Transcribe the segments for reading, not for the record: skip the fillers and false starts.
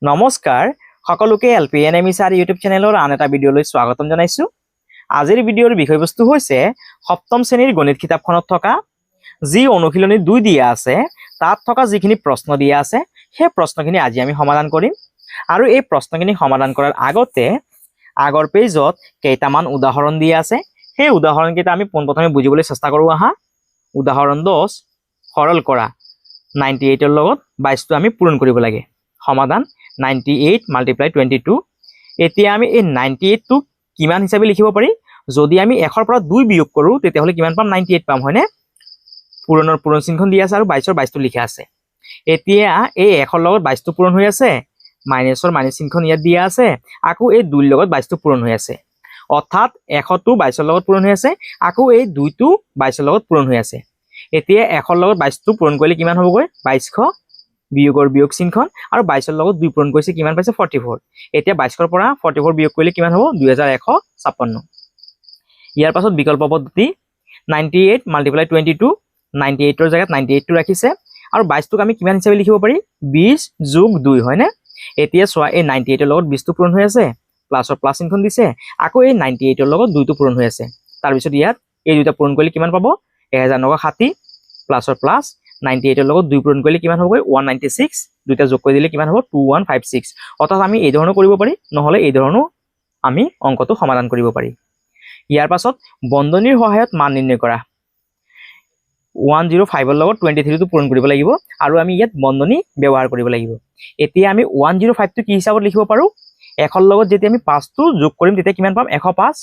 নমস্কাৰ সকলোকে এলপিএনএমইচাৰ ইউটিউব চেনেলৰ আন এটা ভিডিঅলৈ স্বাগতম জনাইছো। আজিৰ ভিডিঅৰ বিষয়বস্তু হৈছে সপ্তম শ্ৰেণীৰ গণিত কিতাপখনত থকা যি অনুশীলনী 2 দিয়া আছে তাত থকা যিখিনি প্ৰশ্ন দিয়া আছে সেই প্ৰশ্নখিনি আজি আমি সমাধান কৰিম। আৰু এই প্ৰশ্নখিনি সমাধান কৰাৰ আগতে আগৰ পেজত কেইটামান উদাহৰণ দিয়া আছে, সেই উদাহৰণকেইটা আমি পোনপ্ৰথমে বুজিবলৈ চেষ্টা কৰোঁ। আহা, উদাহৰণ 10 সৰল কৰা 98 ৰ লগত 22 টো আমি পূৰণ কৰিব লাগে। সমাধান 98 × 22। এতিয়া আমি এই 98 টো কিমান হিচাপে লিখিব পাৰি? যদি আমি 1 ৰ পৰা 2 বিয়োগ কৰোঁ তেতিয়াহ'লে কিমান পাম? 98 পাম, হয়নে? পূৰণৰ পূৰণ চিহ্ন দিয়া আছে আৰু 22 ৰ 22 টো লিখা আছে। এতিয়া এই 1 ৰ লগত 22 টো পূৰণ হৈ আছে, মাইনাছৰ মাইনাছ চিহ্ন ইয়াত দিয়া আছে, আকৌ এই 2 ৰ লগত 22 টো পূৰণ হৈ আছে। অৰ্থাৎ 1 টো 22 ৰ লগত পূৰণ হৈ আছে, আকৌ এই 2 টো 22 ৰ লগত পূৰণ হৈ আছে। এতিয়া 1 ৰ লগত 22 টো পূৰণ কৰিলে কিমান হ'বগৈ? 2200 বিয়োগৰ বিয়োগ চিহ্নখন আৰু 22 ৰ লগত 2 পূৰণ কৰিছে কিমান পাইছে? 44। এতিয়া 22 ৰ পৰা 44 বিয়োগ কৰিলে কিমান হ'ব? 2156। ইয়াৰ পাছত বিকল্প পদ্ধতি 98 × 22, 98 ৰ জাগাত 98 টো ৰাখিছে আৰু 22 টোক আমি কিমান হিচাপে লিখিব পাৰি? 20 + 2, হয়নে? এতিয়া চোৱা, এই 98 ৰ লগত 20 টো পূৰণ হৈ আছে, প্লাছৰ প্লাছ চিহ্ন দিছে, আকৌ এই 98 ৰ লগত 2 টো পূৰণ হৈ আছে। তাৰপিছত ইয়াত এই দুটা পূৰণ কৰিলে কিমান পাব? 1960 প্লাছৰ প্লাছ 98 ৰ লগত 2 পূৰণ কৰিলে কিমান হ'বগৈ? 196, দুটা যোগ কৰি দিলে কিমান হ'ব? 2156। অৰ্থাৎ আমি এই ধৰণে কৰিব পাৰি, নহ'লে এই ধৰণে আমি অংকটো সমাধান কৰিব পাৰি। ইয়াৰ পাছত বন্ধনীৰ সহায়ত মান নিৰ্ণয় কৰা 105 ৰ লগত 23 টো পূৰণ কৰিব লাগিব আৰু আমি ইয়াত বন্ধনী ব্যৱহাৰ কৰিব লাগিব। এতিয়া আমি 105 টো কি হিচাপত লিখিব পাৰোঁ? 1 ৰ লগত যেতিয়া আমি 5 টো যোগ কৰিম তেতিয়া কিমান পাম? 105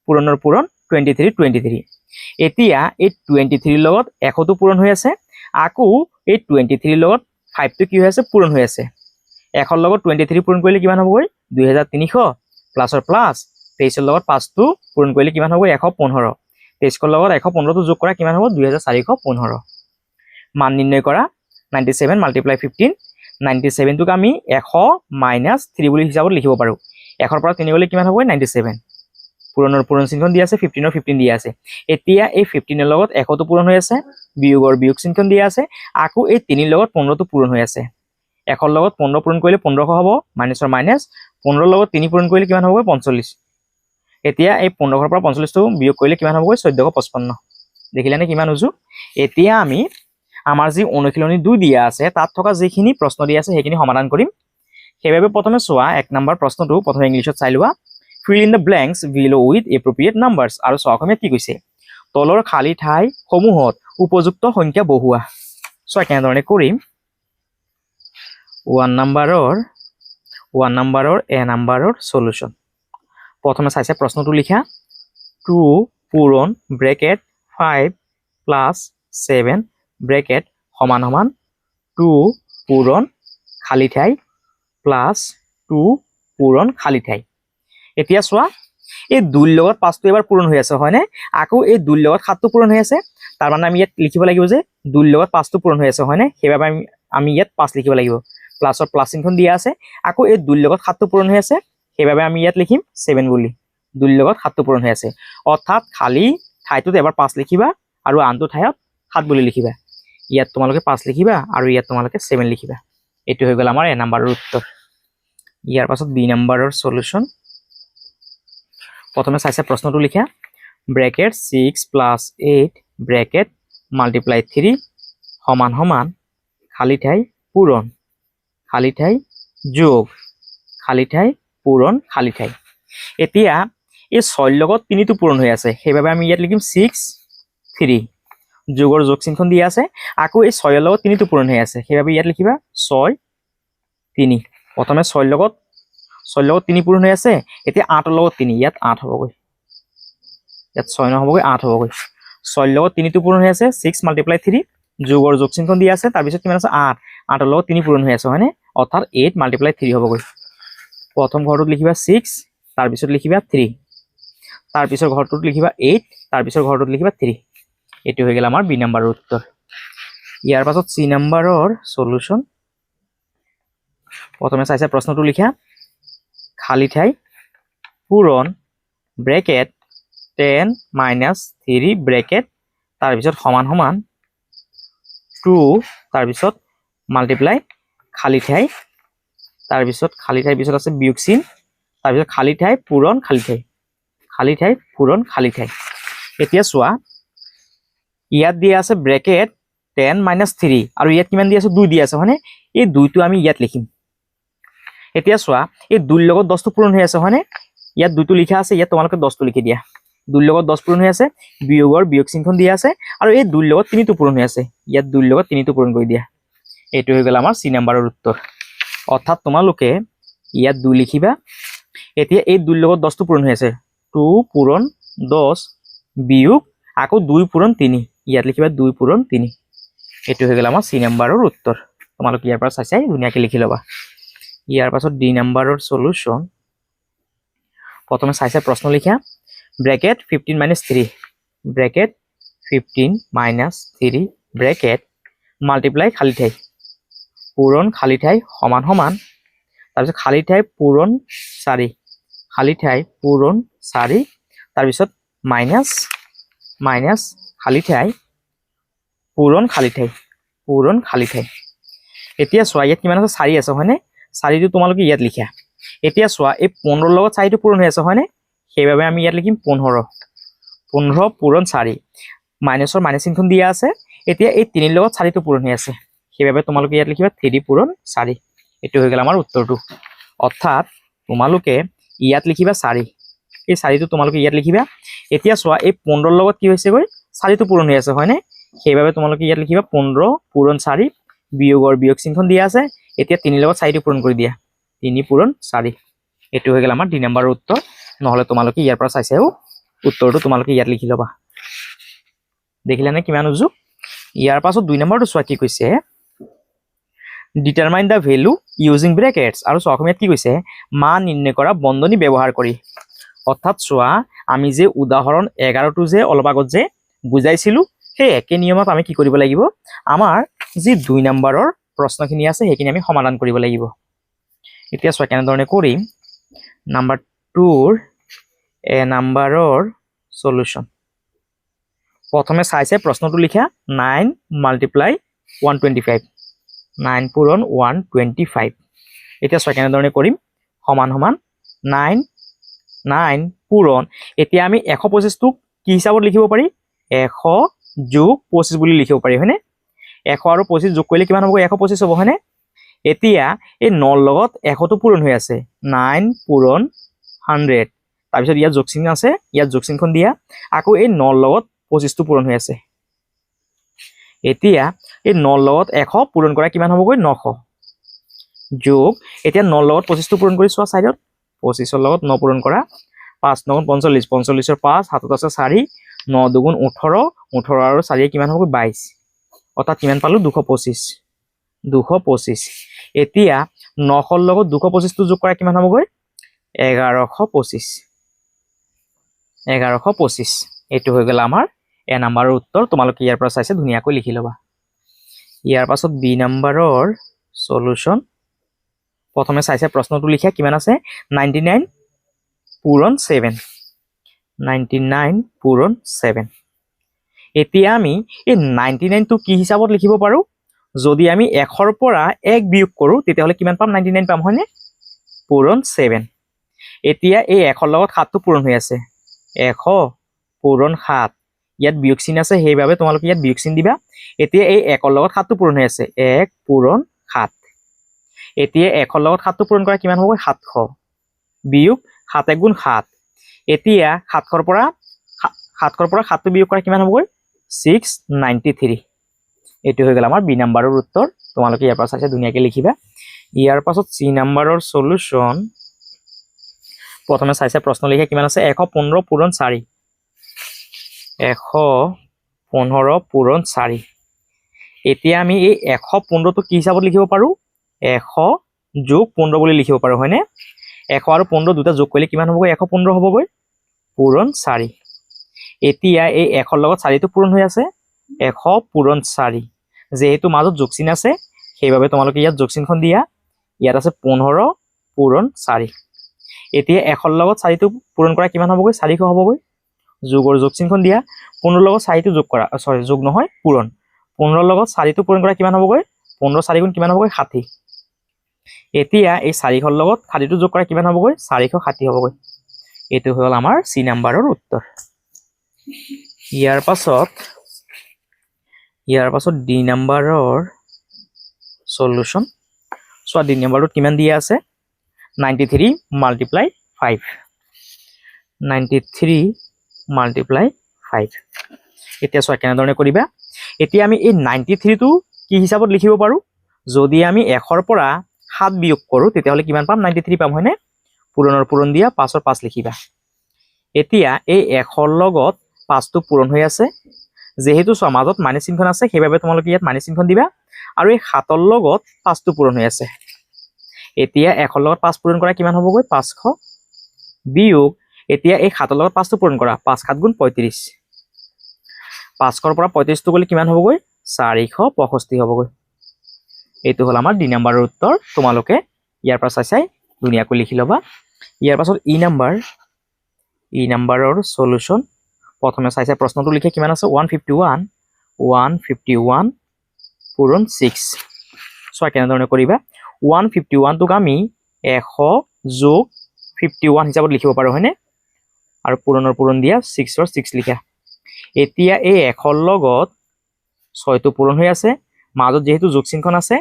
পূৰণৰ পূৰণ 23। এতিয়া এই 23 ৰ লগত 100 টো পূৰণ হৈ আছে, আকৌ এই 23 ৰ লগত 5 টো কি হৈ আছে? পূৰণ হৈ আছে। 1 ৰ লগত 23 পূৰণ কৰিলে কিমান হ'বগৈ? 2300 প্লাছৰ প্লাছ 23 ৰ লগত 5 টো পূৰণ কৰিলে কিমান হ'বগৈ? 115। 23 ৰ লগত 115 টো যোগ কৰা কিমান হ'ব? 2415। মান নিৰ্ণয় কৰা 97 × 15। 97 টোক আমি 100 - 3 বুলি হিচাপত লিখিব পাৰোঁ। 1 ৰ পৰা 3 গ'লে কিমান হ'বগৈ? 97। পূৰণৰ পূৰণ চিহ্ন দিয়া আছে, 15 ৰ 15 দিয়া আছে। এতিয়া এই 15 ৰ লগত 100 টো পূৰণ হৈ আছে, বিয়োগৰ বিয়োগ চিহ্ন দিয়া আছে, আকৌ এই 3 ৰ লগত 15 টো পূৰণ হৈ আছে। 1 ৰ লগত 15 পূৰণ কৰিলে 1500 হ'ব, মাইনাছৰ মাইনাছ 15 ৰ লগত 3 পূৰণ কৰিলে কিমান হ'বগৈ? 45। এতিয়া এই 1500 ৰ পৰা 45 টো বিয়োগ কৰিলে কিমান হ'বগৈ? 1455। দেখিলেনে কিমান উজু? এতিয়া আমি আমাৰ যি অনুশীলনী 2 দিয়া আছে তাত থকা যিখিনি প্ৰশ্ন দিয়া আছে সেইখিনি সমাধান কৰিম। সেইবাবে প্ৰথমে চোৱা 1 নম্বৰ প্ৰশ্নটো প্ৰথমে ইংলিছত চাই লোৱা। Fill in the blanks below with appropriate numbers। আৰু চোৱা অসমীয়াত কি কৈছে? তলৰ খালী ঠাই সমূহত উপযুক্ত সংখ্যা বহুৱা। চোৱা কেনেধৰণে কৰিম। 1 নম্বৰৰ এ নম্বৰৰ সলিউশন। প্ৰথমে চাইছে প্ৰশ্নটো লিখা 2 পূৰণ ব্ৰেকেট 5 + 7 ব্ৰেকেট সমান সমান 2 পূৰণ খালী ঠাই প্লাছ 2 পূৰণ খালী ঠাই। এতিয়া চোৱা, এই 2 ৰ লগত 5 টো এবাৰ পূৰণ হৈ আছে, হয়নে? আকৌ এই 2 ৰ লগত 7 টো পূৰণ হৈ আছে। তাৰ মানে আমি ইয়াত লিখিব লাগিব যে 2 ৰ লগত 5 টো পূৰণ হৈ আছে, হয়নে? সেইবাবে আমি ইয়াত 5 লিখিব লাগিব। প্লাছৰ প্লাছ চিহ্ন দিয়া আছে, আকৌ এই 2 ৰ লগত 7 টো পূৰণ হৈ আছে, সেইবাবে আমি ইয়াত লিখিম 7 বুলি। 2 ৰ লগত 7 টো পূৰণ হৈ আছে, অৰ্থাৎ খালী ঠাইটোত এবাৰ 5 লিখিবা আৰু আনটো ঠাইত 7 বুলি লিখিবা। ইয়াত তোমালোকে 5 লিখিবা আৰু ইয়াত তোমালোকে 7 লিখিবা। এইটো হৈ গ'ল আমাৰ এ নম্বৰৰ উত্তৰ। ইয়াৰ পাছত বি নম্বৰৰ সলিউশন। প্ৰথমে চাইছে প্ৰশ্নটো লিখা ব্ৰেকেট 6 + 8 ব্ৰেকেট × 3 সমান সমান খালী ঠাই পূৰণ খালী ঠাই যোগ খালী ঠাই পূৰণ খালী ঠাই। এতিয়া এই 6 ৰ লগত 3 টো পূৰণ হৈ আছে, সেইবাবে আমি ইয়াত লিখিম 6 3। যোগৰ যোগ চিহ্ন দিয়া আছে, আকৌ এই 6 ৰ লগত 3 টো পূৰণ হৈ আছে, সেইবাবে ইয়াত লিখিবা 6 3। প্ৰথমে 6 ৰ লগত 3 পূৰণ হৈ আছে, এতিয়া 8 ৰ লগত 3, ইয়াত 8 হ'বগৈ। ইয়াত 6 নহ'বগৈ, 8 হ'বগৈ। 6 ৰ লগত 3 টো পূৰণ হৈ আছে, 6 × 3 যোগৰ যোগ চিহ্ন দিয়া আছে, তাৰপিছত কিমান আছে? 8। 8 ৰ লগত 3 পূৰণ হৈ আছে, হয়নে? অৰ্থাৎ 8 × 3 হ'বগৈ। প্ৰথম ঘৰটোত লিখিবা 6, তাৰপিছত লিখিবা 3, তাৰপিছৰ ঘৰটোত লিখিবা 8, তাৰপিছৰ ঘৰটোত লিখিবা 3। এইটো হৈ গ'ল আমাৰ বি নম্বৰৰ উত্তৰ। ইয়াৰ পাছত চি নম্বৰৰ সলিউশন। প্ৰথমে চাইছে প্ৰশ্নটো লিখা খালী ঠাই পূৰণ ব্ৰেকেট 10 - 3 ব্ৰেকেট তাৰপিছত সমান সমান 2 তাৰপিছত মাল্টিপ্লাই খালী ঠাই তাৰপিছত খালী ঠাইৰ পিছত আছে বিয়োগ চিন, তাৰপিছত খালী ঠাই পূৰণ খালী ঠাই, খালী ঠাই পূৰণ খালী ঠাই। এতিয়া চোৱা ইয়াত দিয়া আছে ব্ৰেকেট 10 - 3 আৰু ইয়াত কিমান দিয়া আছে 2 দিয়া আছে হয়নে, এই 2টো আমি ইয়াত লিখিম। এতিয়া চোৱা এই 2ৰ লগত 10টো পূৰণ হৈ আছে হয়নে, ইয়াত 2টো লিখা আছে, ইয়াত তোমালোকে 10টো লিখি দিয়া। 2ৰ লগত 10 পূৰণ হৈ আছে, বিয়োগৰ বিয়োগ চিনখন দিয়া আছে, আৰু এই 2ৰ লগত 3টো পূৰণ হৈ আছে, ইয়াত 2ৰ লগত 3টো পূৰণ কৰি দিয়া। এইটো হৈ গ'ল আমাৰ C নম্বৰৰ উত্তৰ। অৰ্থাৎ তোমালোকে ইয়াত 2 লিখিবা। এতিয়া এই 2ৰ লগত 10টো পূৰণ হৈ আছে, 2 পূৰণ 10 বিয়োগ আকৌ 2 পূৰণ 3, ইয়াত লিখিবা 2 পূৰণ 3। এইটো হৈ গ'ল আমাৰ C নম্বৰৰ উত্তৰ। তোমালোকে ইয়াৰ পৰা চাই ধুনীয়াকৈ লিখি ল'বা। ইয়াৰ পাছত D নম্বৰৰ সলিউশন। প্ৰথমে চাই প্ৰশ্ন লিখা, ব্ৰেকেট 15 - 3 ব্ৰেকেট 15 - 3 ব্ৰেকেট মাল্টিপ্লাই খালী ঠাই পূৰণ খালী ঠাই সমান সমান, তাৰপিছত খালী ঠাই পূৰণ 4, খালী ঠাই পূৰণ 4, তাৰপিছত মাইনাছ মাইনাছ খালী ঠাই পূৰণ খালী ঠাই পূৰণ খালী ঠাই। এতিয়া চোৱা ইয়াত কিমান আছে 4 আছে হয়নে, 4টো তোমালোকে ইয়াত লিখা। এতিয়া চোৱা এই 15ৰ লগত 4টো পূৰণ হৈ আছে হয়নে, সেইবাবে আমি ইয়াত লিখিম 15 পূৰণ 4, মাইনাছৰ মাইনাছ চিনখন দিয়া আছে। এতিয়া এই 3ৰ লগত 4টো পূৰণ হৈ আছে, সেইবাবে তোমালোকে ইয়াত লিখিবা 3 পূৰণ 4। এইটো হৈ গ'ল আমাৰ উত্তৰটো। অৰ্থাৎ তোমালোকে ইয়াত লিখিবা 4, এই 4টো তোমালোকে ইয়াত লিখিবা। এতিয়া চোৱা এই 15ৰ লগত কি হৈছেগৈ 4টো পূৰণ হৈ আছে হয়নে, সেইবাবে তোমালোকে ইয়াত লিখিবা 15 পূৰণ 4, বিয়োগৰ বিয়োগ চিনখন দিয়া আছে। এতিয়া 3ৰ লগত 4টো পূৰণ কৰি দিয়া, 3 পূৰণ 4। এইটো হৈ গ'ল আমাৰ D নম্বৰৰ উত্তৰ। নহ'লে তোমালোকে ইয়াৰ পৰা চাইছাও উত্তৰটো তোমালোকে ইয়াত লিখি ল'বা। দেখিলানে কিমান উজু। ইয়াৰ পাছত 2 নম্বৰটো চোৱা কি কৈছে, determine the value using brackets. আৰু চোৱা অসমীয়াত কি কৈছে, মান নিৰ্ণয় কৰা বন্ধনী ব্যৱহাৰ কৰি। অৰ্থাৎ চোৱা আমি যে উদাহৰণ 11টো যে অলপ আগত যে বুজাইছিলো, সেই একে নিয়মত আমি কি কৰিব লাগিব, আমাৰ যি 2 নম্বৰৰ প্ৰশ্নখিনি আছে সেইখিনি আমি সমাধান কৰিব লাগিব। এতিয়া চোৱা কেনেধৰণে কৰিম। নাম্বাৰ 2ৰ এ নম্বৰৰ সলিউশন। প্ৰথমে চাইছে প্ৰশ্নটো লিখা 9 × 125 9 পূৰণ 125। এতিয়া চোৱা কেনেধৰণে কৰিম, সমান সমান 9 পূৰণ, এতিয়া আমি 125টোক কি হিচাপত লিখিব পাৰি, 100 যোগ 25 বুলি লিখিব পাৰি হয়নে। 100 আৰু 25 যোগ কৰিলে কিমান হ'ব, 125 হ'ব হয়নে। এতিয়া এই 9ৰ লগত 100টো পূৰণ হৈ আছে, 9 পূৰণ 100, তাৰপিছত ইয়াত যোগ চিন আছে, ইয়াত যোগ চিনখন দিয়া, আকৌ এই 9ৰ লগত 25টো পূৰণ হৈ আছে। এতিয়া এই 9ৰ লগত 100 পূৰণ কৰা কিমান হ'বগৈ, 900 যোগ, এতিয়া 9ৰ লগত 25টো পূৰণ কৰি চোৱা চাইডত, 25ৰ লগত 9 পূৰণ কৰা, 5 × 9 = 45, 45ৰ 5, হাতত আছে 4, 9 × 2 = 18, 18 আৰু 4 কিমান হ'ব 22, অৰ্থাৎ কিমান পালো 225। এতিয়া 900ৰ লগত 225টো যোগ কৰা কিমান হ'বগৈ, 1125। এইটো হৈ গ'ল আমাৰ এ নম্বৰৰ উত্তৰ। তোমালোকে ইয়াৰ পৰা চাইছে ধুনীয়াকৈ লিখি ল'বা। ইয়াৰ পাছত বি নম্বৰৰ সলিউশন। প্ৰথমে চাইছে প্ৰশ্নটো লিখা কিমান আছে, 99 পূৰণ 7 99 পূৰণ 7। এতিয়া আমি এই 99টো কি হিচাপত লিখিব পাৰো, যদি আমি 100ৰ পৰা 1 বিয়োগ কৰো তেতিয়াহ'লে কিমান পাম, 99 পাম হয়নে, পূৰণ 7। এতিয়া এই 100ৰ লগত 7টো পূৰণ হৈ আছে, 100 পূৰণ 7, ইয়াত বিয়োগ চিন আছে সেইবাবে তোমালোকে ইয়াত বিয়োগ চিন দিবা। এতিয়া এই 1ৰ লগত 7টো পূৰণ হৈ আছে, 1 পূৰণ 7। এতিয়া 100ৰ লগত 7টো পূৰণ কৰা কিমান হ'ব, 700 বিয়োগ 7 × 1 = 7। এতিয়া 700ৰ পৰা 7টো বিয়োগ কৰা কিমান হ'বগৈ, 693। এইটো হৈ গ'ল আমাৰ বি নম্বৰৰ উত্তৰ। তোমালোকে ইয়াৰ পৰা চাইছে ধুনীয়াকৈ লিখিবা। ইয়াৰ পাছত চি নম্বৰৰ সলিউশন। প্ৰথমে চাইছে প্ৰশ্ন লিখা কিমান আছে, 115 পূৰণ 4 115 পূৰণ 4। এতিয়া আমি এই 115টো কি হিচাপত লিখিব পাৰো, 100 যোগ 15 বুলি লিখিব পাৰো হয়নে। 100 আৰু 15 দুটা যোগ কৰিলে কিমান হ'বগৈ, 115 হ'বগৈ, পূৰণ 4। এতিয়া এই 100ৰ লগত 4টো পূৰণ হৈ আছে, 100 পূৰণ 4, যেহেতু মাজত যোগ চিন আছে সেইবাবে তোমালোকে ইয়াত যোগ চিনখন দিয়া, ইয়াত আছে 15 পূৰণ 4। এতিয়া 100ৰ লগত 4টো পূৰণ কৰা কিমান হ'বগৈ, 400 হ'বগৈ, যোগৰ যোগ চিনখন দিয়া, 15ৰ লগত 4টো যোগ কৰা, যোগ নহয় পূৰণ, 15ৰ লগত 4টো পূৰণ কৰা কিমান হ'বগৈ, 15 4 গুণ কিমান হ'বগৈ, 60। এতিয়া এই 400 লগত 60টো যোগ কৰা কিমান হ'বগৈ 460 হ'বগৈ এইটো হ'ল আমাৰ সি নাম্বাৰৰ উত্তৰ ইয়াৰ পাছত ডি নাম্বাৰৰ সলিউশন সো ডি নাম্বাৰটোত কিমান দিয়া আছে 93 multiply 5 93 multiply 5 এতিয়া সো কেনেধৰণে কৰিবা এতিয়া আমি এই 93 টো কি হিচাপত লিখিব পাৰো যদি আমি 1 ৰ পৰা 7 বিয়োগ কৰো তেতিয়াহলে কিমান পাম 93 পাম হয়নে পূৰণৰ পূৰণ দিয়া 5 ৰ 5 লিখিবা এতিয়া এই 1 ৰ লগত 5 টো পূৰণ হৈ আছে যেহেতু সমাজত মাইনাস চিহ্ন আছে সেইভাবে তোমালোকে ইয়াত মাইনাস চিহ্ন দিবা আৰু এই 7 ৰ লগত 5 টো পূৰণ হৈ আছে এতিয়া 1 ৰ লগত 5 পূৰণ কৰা কিমান হ'বগৈ 500 বিয়োগ এতিয়া এই 7 ৰ লগত 5 টো পূৰণ কৰা 5 7 গুণ 35 5 ৰ পৰা 35 টো গলে কিমান হ'বগৈ 465 হ'বগৈ এইটো হল আমাৰ ডি নাম্বাৰৰ উত্তৰ তোমালোকে ইয়াৰ পৰা চাই ধুনিয়াকৈ লিখি লবা ইয়াৰ পাছত ই নাম্বাৰৰ সলিউশন প্ৰথমে চাই প্ৰশ্নটো লিখে কিমান আছে 151 পূৰণ 6 সো কেনেধৰণে কৰিবা 151 টোক আমি 100 যোগ 51 হিচাপত লিখিব পাৰো হয়নে আৰু পূৰণৰ পূৰণ দিয়া 6 ৰ 6 লিখা এতিয়া এই 1 ৰ লগত 6 টো পূৰণ হৈ আছে মাজত যেহেতু যোগ চিহ্ন আছে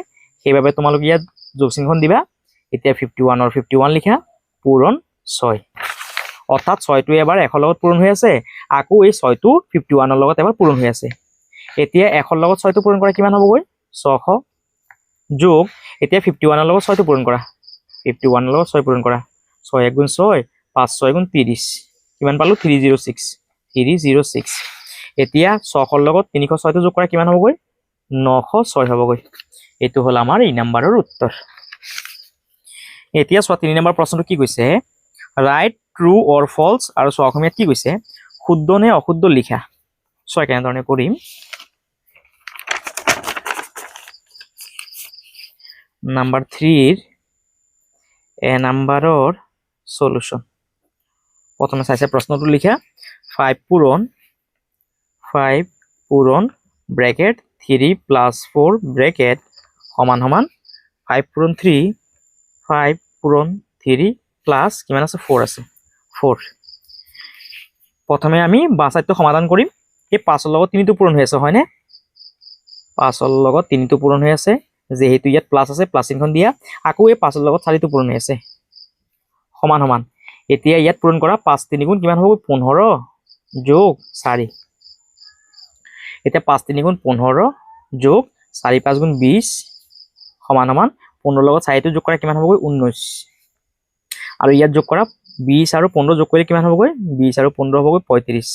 সেইভাবে তোমালোকে ইয়াত যোগ চিহ্ন দিবা এতিয়া 51 ৰ 51 লিখা পূৰণ 6 অৰ্থাৎ 6 টো এবাৰ 1 ৰ লগত পূৰণ হৈ আছে আকৌ এই 6 টো 51 ৰ লগত এবাৰ পূৰণ হৈ আছে এতিয়া 1 ৰ লগত 6 টো পূৰণ কৰা কিমান হ'বগৈ 600 যোগ এতিয়া 51 ৰ লগত 6 টো পূৰণ কৰা 51 ৰ লগত 6 পূৰণ কৰা 6 1 গুণ 6 5 6 গুণ 30 কিমান পালো 306 এতিয়া 600 ৰ লগত 306 টো যোগ কৰা কিমান হ'বগৈ 906 হ'বগৈ এইটো হল আমাৰ ই নাম্বাৰৰ উত্তৰ এতিয়া 3 নম্বৰ প্ৰশ্নটো কি কৈছে ৰাইট ট্ৰু অৰ ফলছ আৰু অসমীয়াত কি কৈছে শুদ্ধ নে অশুদ্ধ লিখা কেনেধৰণে কৰিম নাম্বাৰ 3 এ নাম্বাৰৰ সলিউশন প্ৰথমে চাইছে প্ৰশ্নটো লিখা 5 পূৰণ ব্ৰেকেট 3 + 4 ব্ৰেকেট সমান 5 পূৰণ 3 প্লাস কিমান আছে 4 আছে 4 প্ৰথমে আমি বাসাইটো সমাধান কৰিম এই 5 ৰ লগত 3 টো পূৰণ হৈ আছে হয়নে 5 ৰ লগত 3 টো পূৰণ হৈ আছে যেহেতু ইয়াত প্লাস আছে প্লাস চিহ্ন দিয়া আকৌ এই 5 ৰ লগত 4 টো পূৰণ হৈ আছে সমান এতিয়া ইয়াত পূৰণ কৰা 5 3 গুণ কিমান হ'ব 15 যোগ 4 এতিয়া 5 3 গুণ 15 যোগ 4 5 গুণ 20 সমান 15 লগত 4 টো যোগ কৰা কিমান হ'ব 19 আৰু ইয়াত যোগ কৰা 20 আৰু 15 যোগ কৰিলে কিমান হ'বগৈ 20 আৰু 15 হ'বগৈ 35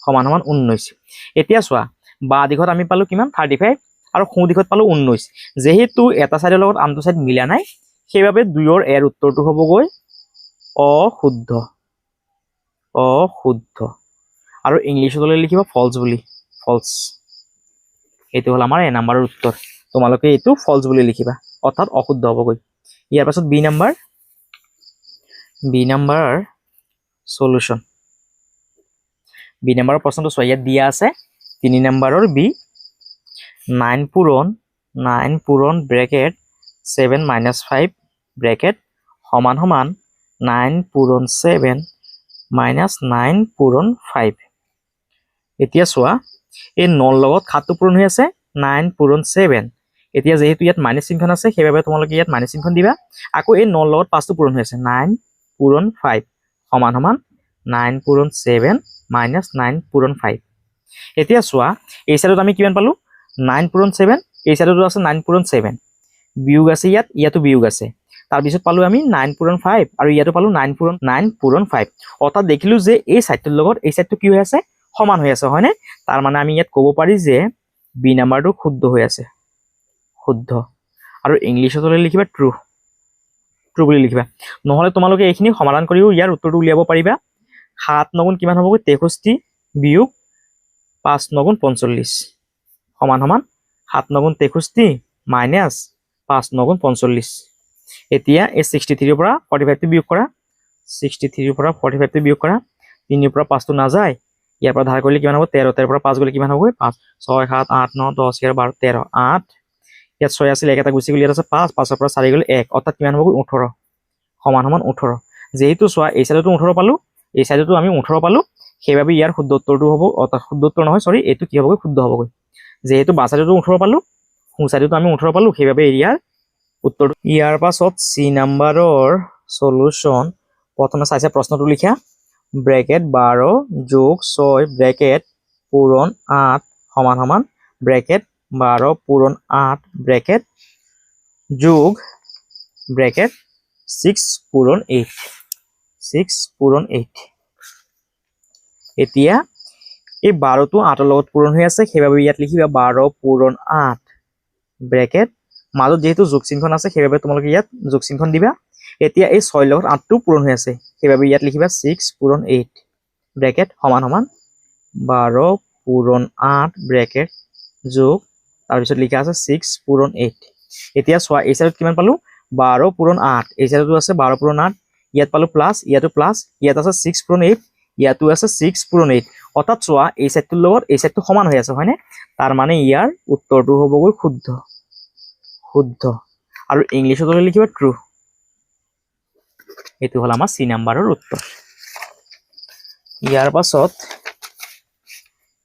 সমান 19 এতিয়া চোৱা বা দিশত আমি পালো কিমান 35 আৰু সোঁ দিশত পালো 19 যেহেতু এটা সাইডৰ লগত আনটো সাইড মিলা নাই সেইভাবে দুইৰ এৰ উত্তৰটো হ'বগৈ অশুদ্ধ আৰু ইংলিশত লিখিবা ফলস বুলি ফলস এইটো হল আমাৰ এ নাম্বাৰৰ উত্তৰ তোমালোকে এইটো ফলস বুলি লিখিবা অৰ্থাৎ অশুদ্ধ হ'বগৈ ইয়াৰ পাছত বি নাম্বাৰ সলিউশন বি নাম্বাৰৰ প্ৰশ্নটো চোৱা ইয়াত দিয়া আছে 3 নাম্বাৰৰ বি 9 পূৰণ ব্ৰেকেট 7 - 5 ব্ৰেকেট সমান 9 পূৰণ 7 - 9 পূৰণ 5 এতিয়া চোৱা এই 9 লগত 7 টো পূৰণ হৈ আছে 9 পূৰণ 7 এতিয়া যেহেতু ইয়াত মাইনাস চিহ্ন আছে সেইভাবে তোমালোকে ইয়াত মাইনাস চিহ্ন দিবা আকৌ এই 9 লগত 5 টো পূৰণ হৈ আছে 9 পূৰণ 5 সমান 9 পূৰণ 7 - 9 পূৰণ 5 এতিয়া চোৱা এই সাইডত আমি কিমান পালো 9 পূৰণ 7 এই সাইডতো আছে 9 পূৰণ 7 বিয়োগ আছে ইয়াতো বিয়োগ আছে তাৰ পিছত পালো আমি 9 পূৰণ 5 আৰু ইয়াতো পালো 9 পূৰণ 5 অৰ্থাৎ দেখিলো যে এই সাইডটোৰ লগত এই সাইডটো কি হৈ আছে সমান হৈ আছে হয়নে তাৰ মানে আমি ইয়াত ক'ব পাৰি যে বি নাম্বাৰটো শুদ্ধ হৈ আছে শুদ্ধ আৰু ইংলিশত লিখিবা ট্ৰু বুলি লিখিবা নহলে তোমালোকে এইখিনি সমাধান কৰিও ইয়াৰ উত্তৰটো উলিয়াব পাৰিবা 7 9 গুণ কিমান হ'বগৈ 63 বিয়োগ 5 9 গুণ 45 সমান 7 9 গুণ 63 মাইনাস 5 9 গুণ 45 এতিয়া এই 63 ৰ পৰা 45 টো বিয়োগ কৰা 63 ৰ পৰা 45 টো বিয়োগ কৰা 3 ৰ পৰা 5 টো নাযায় ইয়াৰ পৰা ধাৰ কৰিলে কিমান হ'ব 13 13 পৰা 5 গলে কিমান হ'ব 5 6 7 8 9 10 11 12 13 8 ইয়াত 6 আছিল 1 এটা গুচি গ'ল ইয়াত আছে 5 5 পৰা 4 গ'ল 1 অৰ্থাৎ কিমান হ'ব 18 সমান সমান 18 যেহেতু চোৱা এই সাইডটো 18 পালো এই সাইডটো আমি 18 পালো সেইভাবে ইয়াৰ শুদ্ধ উত্তৰটো হ'ব অৰ্থাৎ শুদ্ধ উত্তৰ নহয় সৰি এটো কি হ'বগৈ শুদ্ধ হ'বগৈ যেহেতু বাঁ সাইডটো 18 পালো সোঁ সাইডটো আমি 18 পালো সেইভাবে ইয়াৰ উত্তৰটো ইয়াৰ পাছত সি নাম্বাৰৰ সলিউশন প্ৰথমে চাইছে প্ৰশ্নটো লিখা ব্ৰেকেট 12 যোগ 6 ব্ৰেকেট পূৰণ 8 সমান সমান ব্ৰেকেট 12 পূৰণ 8 ব্ৰেকেট যোগ ব্ৰেকেট 6 পূৰণ 8 6 পূৰণ 8 এতিয়া এই 12 টো 8 ৰ লগত পূৰণ হৈ আছে সেইভাবে ইয়াত লিখিবা 12 পূৰণ 8 ব্ৰেকেট মাজত যেহেতু যোগ চিহ্ন আছে সেইভাবে তোমালোকে ইয়াত যোগ চিহ্ন দিবা এতিয়া এই 6 ৰ লগত 8 টো পূৰণ হৈ আছে সেইভাবে ইয়াত লিখিবা 6 পূৰণ 8 ব্ৰেকেট সমান সমান 12 পূৰণ 8 ব্ৰেকেট যোগ তাৰ পিছত লিখা আছে 6 পূৰণ 8 এতিয়া চোৱা এই সাইডত কিমান পালো 12 পূৰণ 8 এই সাইডতো আছে 12 পূৰণ 8 ইয়াত পালো প্লাস ইয়াতো প্লাস ইয়াত আছে 6 পূৰণ 8 ইয়াতো আছে 6 পূৰণ 8 অৰ্থাৎ চোৱা এই সাইডটোৰ লগত এই সাইডটো সমান হৈ আছে হয়নে তাৰ মানে ইয়াৰ উত্তৰটো হ'বগৈ শুদ্ধ শুদ্ধ আৰু ইংলিশত লিখিবা ট্ৰু এটো হল আমাৰ সি নাম্বাৰৰ উত্তৰ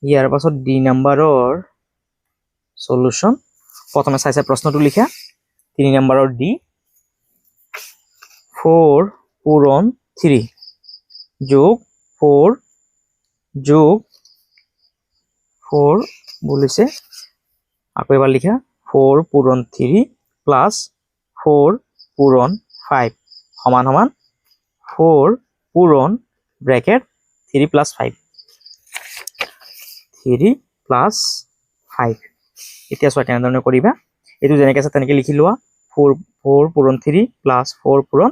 ইয়াৰ পাছত ডি নাম্বাৰৰ সলিউশন প্ৰথমে চাইছে প্ৰশ্নটো লিখা 3 নাম্বাৰৰ ডি 4 পূৰণ 3 যোগ 4 যোগ 4 বলিছে আকৌ এবাৰ লিখা 4 পূৰণ 3 প্লাস 4 পূৰণ 5 সমান সমান 4 পূৰণ ব্ৰেকেট 3 প্লাস 5 3 প্লাস 5 এতিয়া চোৱা কেনেধৰণে কৰিবা এটো যেনেকৈ আছে তেনেকৈ লিখি লোৱা 4 পূৰণ 3 প্লাস 4 পূৰণ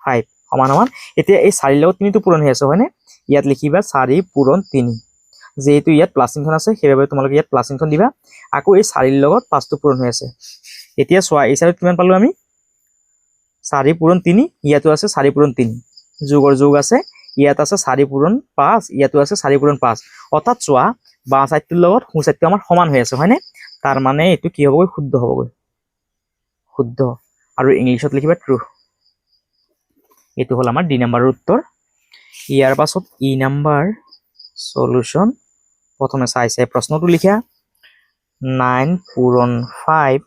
5 সমান সমান এতিয়া এই 4 ৰ লগত 3 টো পূৰণ হৈ আছে হয়নে ইয়াত লিখিবা 4 পূৰণ 3 যেহেতু ইয়াত প্লাস চিহ্ন আছে সেইভাবে তোমালোকে ইয়াত প্লাস চিহ্ন দিবা আকৌ এই 4 ৰ লগত 5 টো পূৰণ হৈ আছে এতিয়া চোৱা এই সাইডত কিমান পালো আমি 4 পূৰণ 3 ইয়াতো আছে 4 পূৰণ 3 যোগৰ যোগ আছে ইয়াত আছে 4 পূৰণ 5 ইয়াতো আছে 4 পূৰণ 5 অৰ্থাৎ চোৱা বাঁ সাইডটোৰ লগত সোঁ সাইডটো আমাৰ সমান হৈ আছে হয়নে তাৰ মানে এটো কি হ'বগৈ শুদ্ধ হ'বগৈ শুদ্ধ আৰু ইংলিশত লিখিবা ট্ৰু এটো হল আমাৰ ডি নাম্বাৰৰ উত্তৰ ইয়াৰ পাছত ই নাম্বাৰ সলিউশন প্ৰথমে চাইছে প্ৰশ্নটো লিখা 9 পূৰণ 5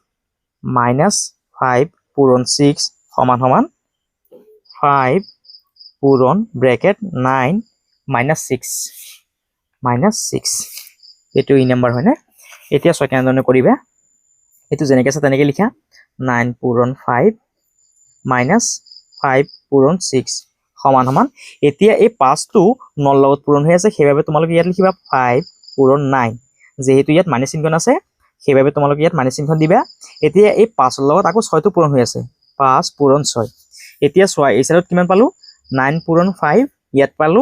মাইনাস 5 পূৰণ 6 সমান সমান 5 পূৰণ ব্ৰেকেট 9 মাইনাস 6 এটো ই নাম্বাৰ হয়নে এতিয়া চোৱা কেনেধৰণে কৰিবা এটো যেনেকৈ আছে তেনেকৈ লিখা 9 পূৰণ 5 মাইনাস 5 পূৰণ 6 সমান সমান এতিয়া এই 5 টো 9 লগত পূৰণ হৈ আছে সেইভাবে তোমালোকে ইয়াত লিখিবা 5 পূৰণ 9 যেহেতু ইয়াত মাইনাস চিহ্ন আছে সেইভাবে তোমালোকে ইয়াত মাইনাস চিহ্ন দিবা এতিয়া এই 5 ৰ লগত আকৌ 6 টো পূৰণ হৈ আছে 5 পূৰণ 6 এতিয়া চোৱা এই সাইডত কিমান পালো 9 পূৰণ 5 ইয়াত পালো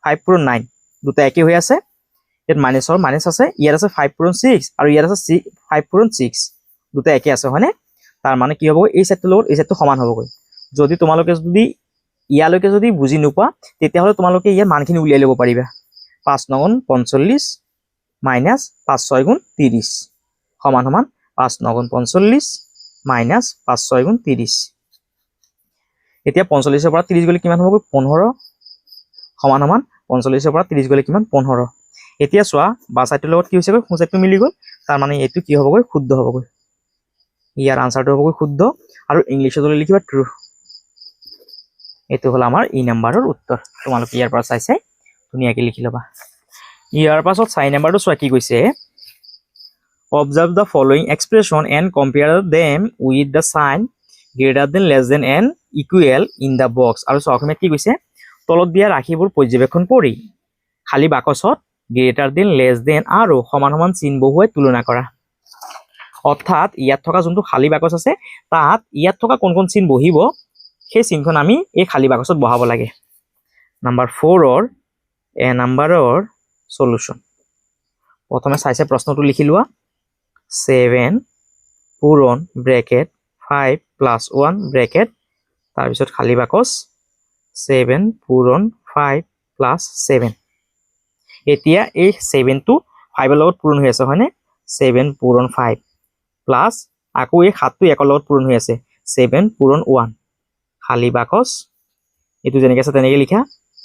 5 পূৰণ 9 দুটা একে হৈ আছে ইয়াত মাইনাসৰ মাইনাস আছে ইয়াত আছে 5 পূৰণ 6 আৰু ইয়াত আছে 5 পূৰণ 6 দুটা একে আছে হয়নে তাৰ মানে কি হ'ব এই সাইডটোৰ লগত এই সাইডটো সমান হ'বগৈ যদি তোমালোকে যদি ইয়ালৈকে যদি বুজি নোপোৱা তেতিয়া হলে তোমালোকে ইয়াৰ মানখিনি উলিয়াই ল'ব পাৰিবা 5 9 গুণ 45 মাইনাস 5 6 গুণ 30 সমান সমান 5 9 গুণ 45 মাইনাস 5 6 গুণ 30 এতিয়া 45 ৰ পৰা 30 গলে কিমান হ'ব 15 সমান সমান 45 ৰ পৰা 30 গলে কিমান 15 এতিয়া চোৱা বাঁ সাইডটোৰ লগত কি হৈছে সোঁ সাইডটো মিলি গল তাৰ মানে এটো কি হ'বগৈ শুদ্ধ হ'বগৈ ইয়াৰ আনসাৰটো হ'বগৈ শুদ্ধ আৰু ইংলিশত লিখিবা ট্ৰু এটো হল আমাৰ ই নাম্বাৰৰ উত্তৰ তোমালোকে ইয়াৰ পৰা চাই ধুনীয়াকৈ লিখি লবা ইয়াৰ পাছত 4 নাম্বাৰটো চোৱা কি কৈছে observe the following expression and compare them with the sign greater than less than and equal in the box আৰু চোৱা অসমীয়াত কি কৈছে তলত দিয়া ৰাশিবোৰ পৰ্যবেক্ষণ কৰি খালি বাকচত greater than less than আৰু সমান সমান চিন বহুৱাই তুলনা কৰা অৰ্থাৎ ইয়াত থকা যোনটো খালি বাকচ আছে তাত ইয়াত থকা কোন কোন চিন বহিব সেই চিনখন আমি এই খালি বাকচত বহাব লাগে নাম্বাৰ 4 এ নাম্বাৰৰ সলিউশন প্ৰথমে চাইছে প্ৰশ্নটো লিখি লোৱা 7 পূৰণ ব্ৰেকেট 5 প্লাস 1 ব্ৰেকেট তাৰ পিছত খালি বাকচ 7 পূৰণ 5 প্লাস 7 এতিয়া এই 7 টো 5 ৰ লগত পূৰণ হৈ আছে হয়নে 7 পূৰণ 5 প্লাস আকৌ এই 7টো 1ৰ লগত পূৰণ হৈ আছে 7 পূৰণ 1 খালী বাকচ এইটো যেনেকৈ আছে তেনেকৈ লিখা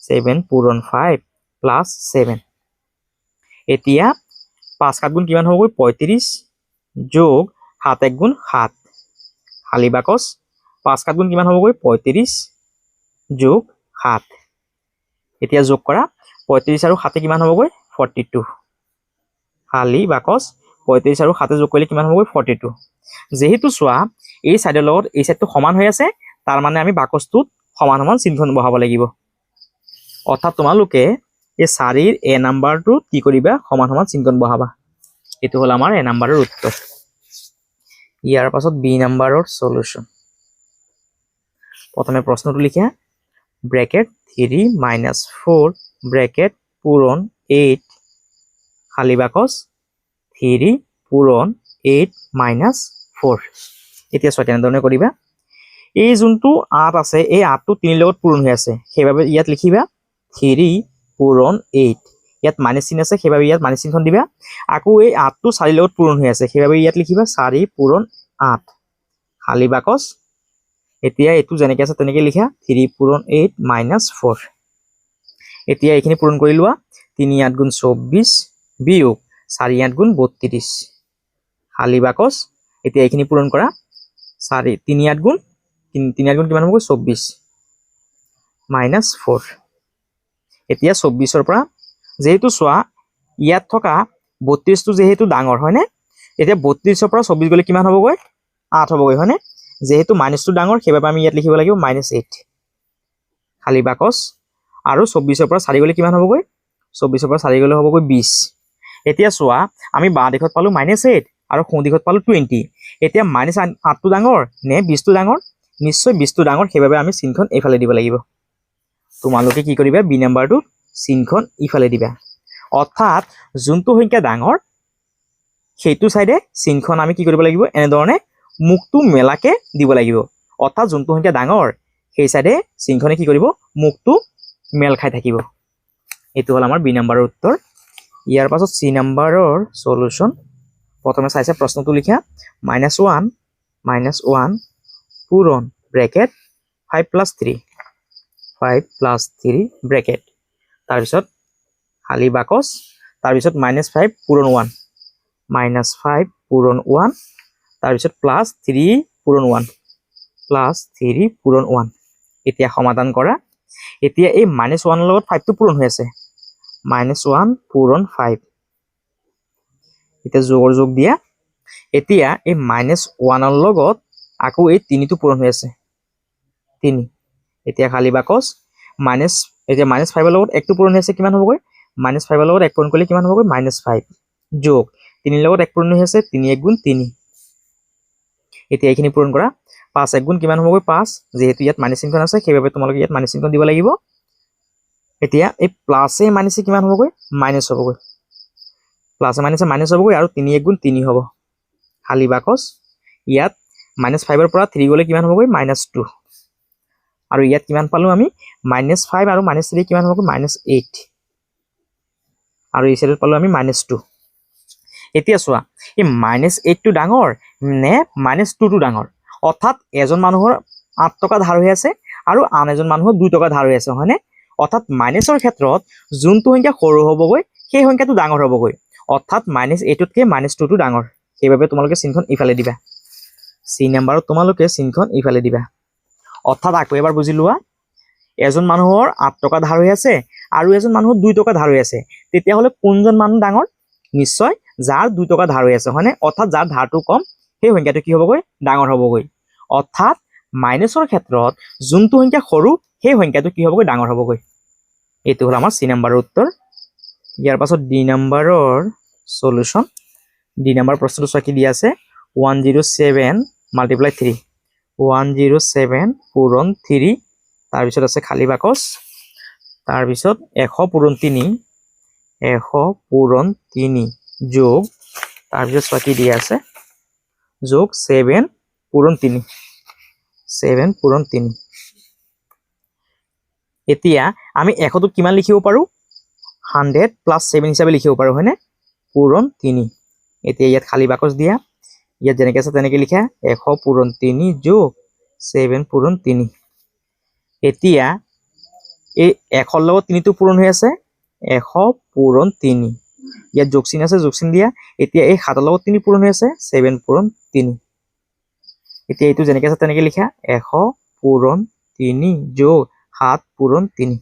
7 পূৰণ 5 প্লাছ 7 এতিয়া 5 7 গুণ কিমান হ'বগৈ 35 যোগ 7 1 গুণ 7 খালী বাকচ 5 7 গুণ কিমান হ'বগৈ 35 যোগ 7 এতিয়া যোগ কৰা 35 আৰু 7 কিমান হ'বগৈ 42 খালী বাকচ 35 আৰু 7 যোগ কৰিলে কিমান হ'বগৈ 42 যেহেতু চোৱা এই সাইডৰ লগত এই সাইডটো সমান হৈ আছে তাৰ মানে আমি বাকচটোত সমান সমান চিহ্ন বহাব লাগিব অৰ্থাৎ তোমালোকে এই 4ৰ এ নাম্বাৰটো কি কৰিবা সমান সমান চিহ্ন বহাবা এটো হল আমাৰ এ নাম্বাৰৰ উত্তৰ ইয়াৰ পাছত বি নাম্বাৰৰ সলিউশন প্ৰথমে প্ৰশ্নটো লিখা ব্ৰেকেট 3 - 4 ব্ৰেকেট পূৰণ 8 খালী বাকচ 3 পূৰণ 8 - 4 এতিয়া চোৱা তেনেধৰণে কৰিবা এই যোনটো 8 আছে এই 8টো 3 লগত পূৰণ হৈ আছে সেইবাবে ইয়াত লিখিবা 3 পূৰণ 8 ইয়াত মাইনাস চিহ্ন আছে সেইবাবে ইয়াত মাইনাস চিহ্ন দিবা আকৌ এই 8টো 4 লগত পূৰণ হৈ আছে সেইবাবে ইয়াত লিখিবা 4 পূৰণ 8 খালী বাকচ এতিয়া এটো যেনেকৈ আছে তেনেকৈ লিখা 3 পূৰণ 8 - 4 এতিয়া এইখিনি পূৰণ কৰি লোৱা 3 8 গুণ 24 বিয়োগ 4 8 গুণ 32 খালী বাকচ এতিয়া এইখিনি পূৰণ কৰা 4 3 8 গুণ 3 8 গুণ কিমান হ'ব 24 - 4 এতিয়া 24ৰ পৰা যেহেতু চোৱা ইয়াত থকা 32টো যেহেতু ডাঙৰ হয়নে এতিয়া 32ৰ পৰা 24 গলে কিমান হ'বগৈ 8 হ'বগৈ হয়নে যেহেতু মাইনাসটো ডাঙৰ সেইবাবে আমি ইয়াত লিখিব লাগিব -8 খালী বাকচ আৰু 24ৰ পৰা 4 গলে কিমান হ'বগৈ 24ৰ পৰা 4 গলে হ'বগৈ 20 এতিয়া চোৱা আমি বাঁ দিশত পালো -8 আৰু সোঁ দিশত পালো 20 এতিয়া -8টো ডাঙৰ নে 20টো ডাঙৰ নিশ্চয় 20টো ডাঙৰ সেইবাবে আমি চিহ্নখন এইফালে দিব লাগিব তোমালোকে কি কৰিবা বি নাম্বাৰটো চিহ্নখন ইফালে দিবা অৰ্থাৎ যোনটো সংখ্যা ডাঙৰ সেইটো সাইডে চিহ্নখন আমি কি কৰিব লাগিব এনে ধৰণে মুখটো মেলাকে দিব লাগিব অৰ্থাৎ যোনটো সংখ্যা ডাঙৰ সেই সাইডে চিহ্নখনে কি কৰিব মুখটো মেল খাই থাকিব এটো হল আমাৰ বি নাম্বাৰৰ উত্তৰ ইয়াৰ পাছত সি নাম্বাৰৰ সলিউশন প্ৰথমে চাইছে প্ৰশ্নটো লিখা -1 পূৰণ ব্ৰেকেট 5 + 3 5 + 3 ব্ৰেকেট তাৰ পিছত খালী বাকচ তাৰ পিছত -5 পূৰণ 1 -5 পূৰণ 1 তাৰ পিছত +3 পূৰণ 1 +3 পূৰণ 1 এতিয়া সমাধান কৰা এতিয়া এই -1 ৰ লগত 5টো পূৰণ হৈ আছে -1 পূৰণ 5 এতিয়া যোগৰ যোগ দিয়া এতিয়া এই -1 ৰ লগত আকৌ এই 3টো পূৰণ হৈ আছে 3 এতিয়া খালী বাকচ এতিয়া -5 ৰ লগত 1টো পূৰণ হৈ আছে কিমান হ'বগৈ -5 ৰ লগত 1 পূৰণ কৰিলে কিমান হ'বগৈ -5 যোগ 3 ৰ লগত 1 পূৰণ হৈ আছে 3 1 গুণ 3 এতিয়া এইখিনি পূৰণ কৰা 5 1 গুণ কিমান হ'বগৈ 5 যেহেতু ইয়াত মাইনাস চিহ্ন আছে সেইবাবে তোমালোকে ইয়াত মাইনাস চিহ্ন দিব লাগিব এতিয়া এই প্লাসে মাইনাসে কিমান হ'বগৈ মাইনাস হ'বগৈ প্লাসে মাইনাসে মাইনাস হ'বগৈ আৰু 3 1 গুণ 3 হ'ব খালী বাকচ ইয়াত -5 ৰ পৰা 3 গলে কিমান হ'বগৈ -2 আৰু ইয়াত কিমান পালো আমি -5 আৰু -3 কিমান হ'বগৈ -8 আৰু এই সাইডত পালো আমি -2 এতিয়া চোৱা এই -8 টো ডাঙৰ নে -2 টো ডাঙৰ অৰ্থাৎ এজন মানুহৰ 8 টকা ধাৰ হৈ আছে আৰু আন এজন মানুহৰ 2 টকা ধাৰ হৈ আছে হয়নে অৰ্থাৎ মাইনাসৰ ক্ষেত্ৰত যোনটো সংখ্যা সৰু হ'বগৈ সেই সংখ্যাটো ডাঙৰ হ'বগৈ অৰ্থাৎ -8 তকৈ -2 টো ডাঙৰ সেইবাবে তোমালোকে চিহ্নখন ইফালে দিবা সি নাম্বাৰত তোমালোকে চিহ্নখন ইফালে দিবা অৰ্থাৎ আকৌ এবাৰ বুজি লোৱা এজন মানুহৰ 8 টকা ধাৰ হৈ আছে আৰু এজন মানুহৰ 2 টকা ধাৰ হৈ আছে তেতিয়া হলে কোনজন মানুহ ডাঙৰ নিশ্চয় যাৰ 2 টকা ধাৰ হৈ আছে হয়নে অৰ্থাৎ যাৰ ধাৰটো কম সেই সংখ্যাটো কি হ'বগৈ ডাঙৰ হ'বগৈ অৰ্থাৎ মাইনাসৰ ক্ষেত্ৰত যোনটো সংখ্যা সৰু সেই সংখ্যাটো কি হ'বগৈ ডাঙৰ হ'বগৈ এটো হল আমাৰ সি নাম্বাৰৰ উত্তৰ ইয়াৰ পাছত ডি নাম্বাৰৰ সলিউশন ডি নাম্বাৰ প্ৰশ্নটো চকি দিয়া আছে 107 × 3 107 পূৰণ 3 তাৰ পিছত আছে খালী বাকচ তাৰ পিছত 100 পূৰণ 3 100 পূৰণ 3 যোগ তাৰ পিছত চকি দিয়া আছে যোগ 7 পূৰণ 3 7 পূৰণ 3 এতিয়া আমি 100টো কিমান লিখিব পাৰো 100 + 7 হিচাপে লিখিব পাৰো হয়নে পূৰণ 3 এতিয়া ইয়াত খালী বাকচ দিয়া ইয়াত যেনেকৈ আছে তেনেকৈ লিখা 100 পূৰণ 3 যোগ 7 পূৰণ 3। এতিয়া এই 100 লগত 3টো পূৰণ হৈ আছে 100 পূৰণ 3। ইয়াত যোগ চিন আছে যোগ চিন দিয়া। এতিয়া এই 7 লগত 3 পূৰণ হৈ আছে 7 পূৰণ 3। এতিয়া এইটো যেনেকৈ আছে তেনেকৈ লিখা 100 পূৰণ 3 যোগ 7 পূৰণ 3।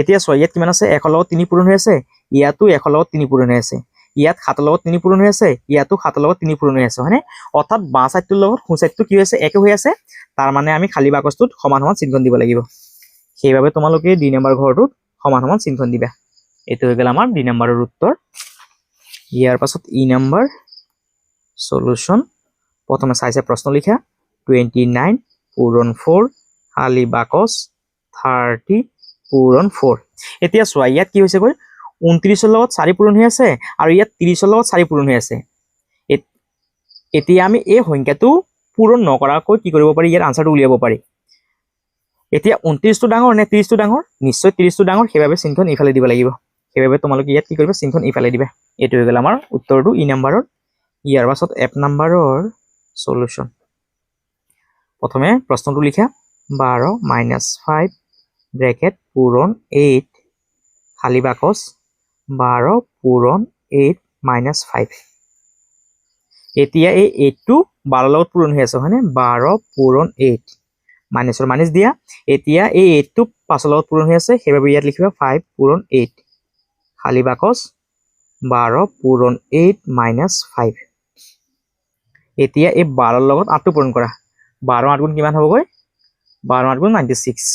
এতিয়া চোৱা ইয়াত কিমান আছে 100 লগত 3 পূৰণ হৈ আছে, ইয়াতো 100 লগত 3 পূৰণ হৈ আছে, ইয়াত 7 লগত 3 পূৰণ হৈ আছে, ইয়াতো 7 লগত 3 পূৰণ হৈ আছে, হয়নে? অৰ্থাৎ বাঁ চাইডটোৰ লগত সোঁ চাইডটো কি হৈছে একে হৈ আছে, তাৰ মানে আমি খালী বাকচটোত সমান সমান চিনখন দিব লাগিব। সেইবাবে তোমালোকে 2 নম্বৰ ঘৰটোত সমান সমান চিনখন দিবা। এইটো হৈ গ'ল আমাৰ 2 নম্বৰৰ উত্তৰ। ইয়াৰ পাছত ই নম্বৰ সলিউশন। প্ৰথমে চাইছে প্ৰশ্ন লিখা 29 পূৰণ 4 খালী বাকচ 30 পূৰণ 4। এতিয়া চোৱা ইয়াত কি হৈছেগৈ 29ৰ লগত 4 পূৰণ হৈ আছে আৰু ইয়াত 30ৰ লগত 4 পূৰণ হৈ আছে। এতিয়া আমি এই সংখ্যাটো পূৰণ নকৰাকৈ কি কৰিব পাৰি, ইয়াৰ আনসাৰটো উলিয়াব পাৰি। এতিয়া 29টো ডাঙৰ নে 30টো ডাঙৰ? নিশ্চয় 30টো ডাঙৰ, সেইবাবে চিনখন ইফালে দিব লাগিব। সেইবাবে তোমালোকে ইয়াত কি কৰিবা, চিনখন ইফালে দিবা। এইটো হৈ গ'ল আমাৰ উত্তৰটো ই নম্বৰৰ। ইয়াৰ পাছত এফ নম্বৰৰ সলিউশন। প্ৰথমে প্ৰশ্নটো লিখা 12 - 5 ব্ৰেকেট পূৰণ 8 খালী বাকচ 12 পূৰণ 8 - 5। এতিয়া এই 8টো 12 লগত পূৰণ হৈ আছে, হয়নে? 12 পূৰণ 8 মাইনাছৰ মাইনাছ দিয়া। এতিয়া এই 8টো 5ৰ লগত পূৰণ হৈ আছে, সেইবাবে ইয়াত লিখিবা 5 পূৰণ 8 খালী বাকচ 12 পূৰণ 8 - 5। এতিয়া এই 12ৰ লগত 8টো পূৰণ কৰা। 12 8 গুণ কিমান হ'বগৈ? 12 8 গুণ 96।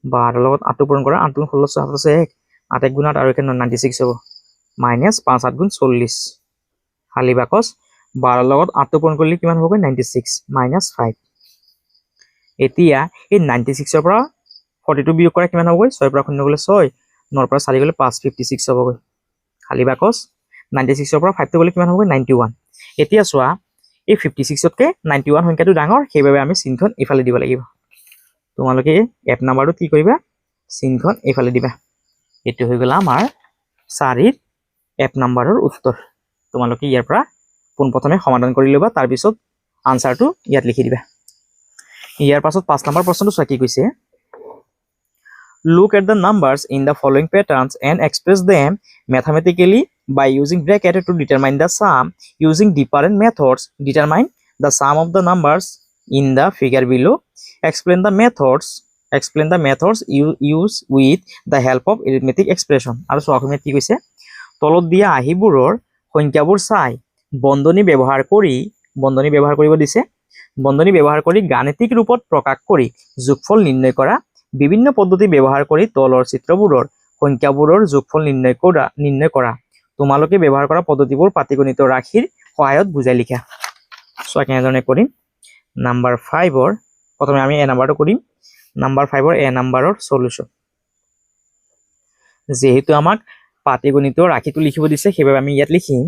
12ৰ লগত 8টো পূৰণ কৰা। 8 গুণ 16 7 আছে 1, 8 1 গুণ 8 আৰু 1 96 হ'ব। মাইনাছ 5 8 গুণ 40 খালী বাকচ 12ৰ লগত 8টো পূৰণ কৰিলে কিমান হ'বগৈ? 96 মাইনাছ 5। এতিয়া এই 96ৰ পৰা 42 বিয়োগ কৰা কিমান হ'বগৈ? 6ৰ পৰা 0 গ'লে 6, 9ৰ পৰা 4 গ'লে 5, 56 হ'বগৈ। খালী বাকচ 96ৰ পৰা 5টো গ'লে কিমান হ'বগৈ? 91। এতিয়া চোৱা এই 56তকৈ 91 সংখ্যাটো ডাঙৰ, সেইবাবে আমি চিনখন ইফালে দিব লাগিব। তোমালোকে এফ নাম্বাৰটো কি কৰিবা? চিনখন এইফালে দিবা। এইটো হৈ গ'ল আমাৰ 4ৰ এফ নাম্বাৰৰ উত্তৰ। তোমালোকে ইয়াৰ পৰা পোনপ্ৰথমে সমাধান কৰি ল'বা, তাৰপিছত আনসাৰটো ইয়াত লিখি দিবা। ইয়াৰ পাছত 5 নম্বৰ প্ৰশ্নটো চোৱা কি কৈছে। Look at the numbers in the following patterns and express them mathematically by using bracket to determine the sum. Using different methods, determine the sum of the numbers in the figure below. Explain the methods you use with the help of arithmetic expression. আৰু চোৱা অসমীয়াত কি কৈছে, তলত দিয়া আহিবোৰৰ সংখ্যাবোৰ চাই বন্ধনী ব্যৱহাৰ কৰিব দিছে। বন্ধনী ব্যৱহাৰ কৰি গাণিতিক ৰূপত প্ৰকাশ কৰি যোগফল নিৰ্ণয় কৰা। বিভিন্ন পদ্ধতি ব্যৱহাৰ কৰি তলৰ চিত্ৰবোৰৰ সংখ্যাবোৰৰ যোগফল নিৰ্ণয় কৰা। তোমালোকে ব্যৱহাৰ কৰা পদ্ধতিবোৰ পাটিগণিত ৰাশিৰ সহায়ত বুজাই লিখা। চোৱা কেনেধৰণে কৰিম। নাম্বাৰ 5ৰ প্ৰথমে আমি এ নাম্বাৰটো কৰিম। নাম্বাৰ 5ৰ এ নাম্বাৰৰ সলিউশন। যেহেতু আমাক পাটিগণিত ৰাশিটো লিখিব দিছে, সেইবাবে আমি ইয়াত লিখিম